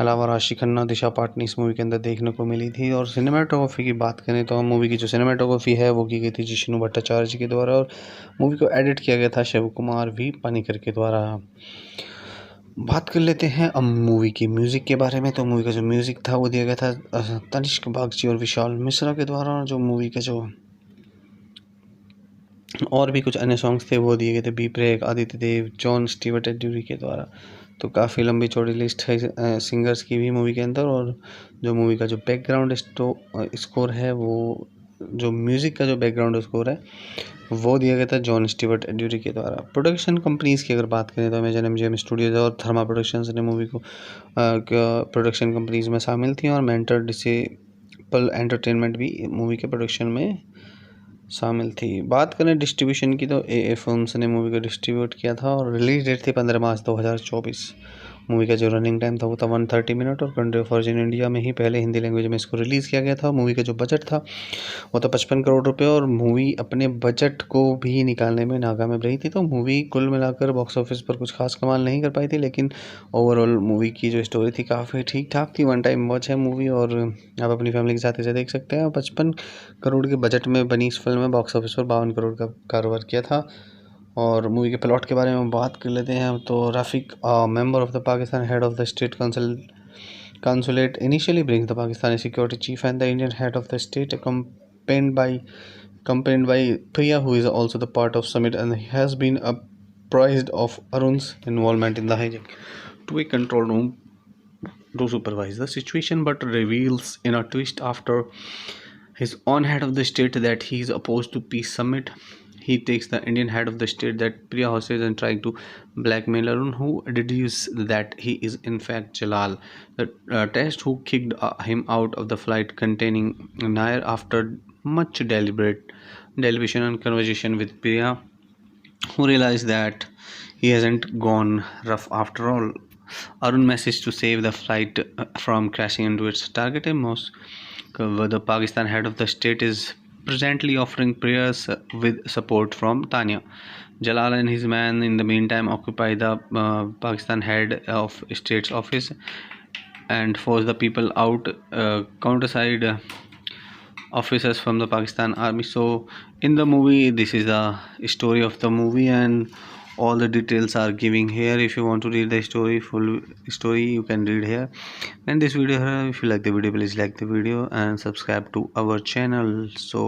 अलावा राशि खन्ना, दिशा पाटनी इस मूवी के अंदर देखने को मिली थी। और सिनेमाटोग्राफी की बात करें तो मूवी की जो सिनेमाटोग्राफी है वो की गई थी जिष्णु भट्टाचार्य जी के द्वारा, और मूवी को एडिट किया गया था शिव कुमार वी पानीकर के द्वारा। बात कर लेते हैं अब मूवी की म्यूज़िक के बारे में। तो मूवी का जो म्यूज़िक था वो दिया गया था तनिष्क बागची और विशाल मिश्रा के द्वारा। और जो मूवी के जो और भी कुछ अन्य सॉन्ग्स थे वो दिए गए थे बी प्रेक, आदित्य देव, जॉन स्टीवर्ट एड्यूरी के द्वारा। तो काफ़ी लंबी चौड़ी लिस्ट है सिंगर्स की भी मूवी के अंदर। और जो मूवी का जो बैकग्राउंड स्कोर है वो, जो म्यूज़िक का जो बैकग्राउंड स्कोर है वो दिया गया था जॉन स्टीवर्ट एड्यूरी के द्वारा। प्रोडक्शन कंपनीज़ की अगर बात करें तो अमेजन एमजीएम स्टूडियोज और थर्मा प्रोडक्शंस ने मूवी को प्रोडक्शन कंपनीज़ में शामिल थी, और मेंटर डिसेबल एंटरटेनमेंट भी मूवी के प्रोडक्शन में शामिल थी। बात करें डिस्ट्रीब्यूशन की तो ए फिल्म्स ने मूवी को डिस्ट्रीब्यूट किया था और रिलीज डेट थी 15 मार्च 2024। मूवी का जो रनिंग टाइम था वो था 130 मिनट और कंट्री ऑफ ओरिजिन इंडिया में ही पहले हिंदी लैंग्वेज में इसको रिलीज़ किया गया था। मूवी का जो बजट था वो था 55 करोड़ रुपए और मूवी अपने बजट को भी निकालने में नाकामयाब रही थी। तो मूवी कुल मिलाकर बॉक्स ऑफिस पर कुछ खास कमाल नहीं कर पाई थी, लेकिन ओवरऑल मूवी की जो स्टोरी थी काफ़ी ठीक ठाक थी। वन टाइम वॉच है मूवी और आप अपनी फैमिली के साथ इसे देख सकते हैं। 55 करोड़ के बजट में बनी इस फिल्म में बॉक्स ऑफिस पर 52 करोड़ का कारोबार किया था। और मूवी के प्लॉट के बारे में बात कर लेते हैं तो Rafiq, member of the Pakistan head of the state consulate initially brings the Pakistani security chief and the Indian head of the state accompanied by Priya, who is also the part of summit and has been apprised of Arun's involvement in the hijack to a control room to supervise the situation, but reveals in a twist after his own head of the state that he is opposed to peace summit. He takes the Indian head of the state that Priya hostage and trying to blackmail Arun, who deduces that he is in fact Jalal, the terrorist who kicked him out of the flight containing Nair after much deliberation and conversation with Priya, who realized that he hasn't gone rough after all. Arun messaged to save the flight from crashing into its target. The Pakistan head of the state is presently offering prayers with support from Tanya. Jalal and his men, in the meantime, occupy the Pakistan head of state's office and force the people out, counterside officers from the Pakistan army. So, in the movie, this is the story of the movie, and all the details are giving here. If you want to read the story, full story, you can read here. And this video, if you like the video, please like the video and subscribe to our channel. So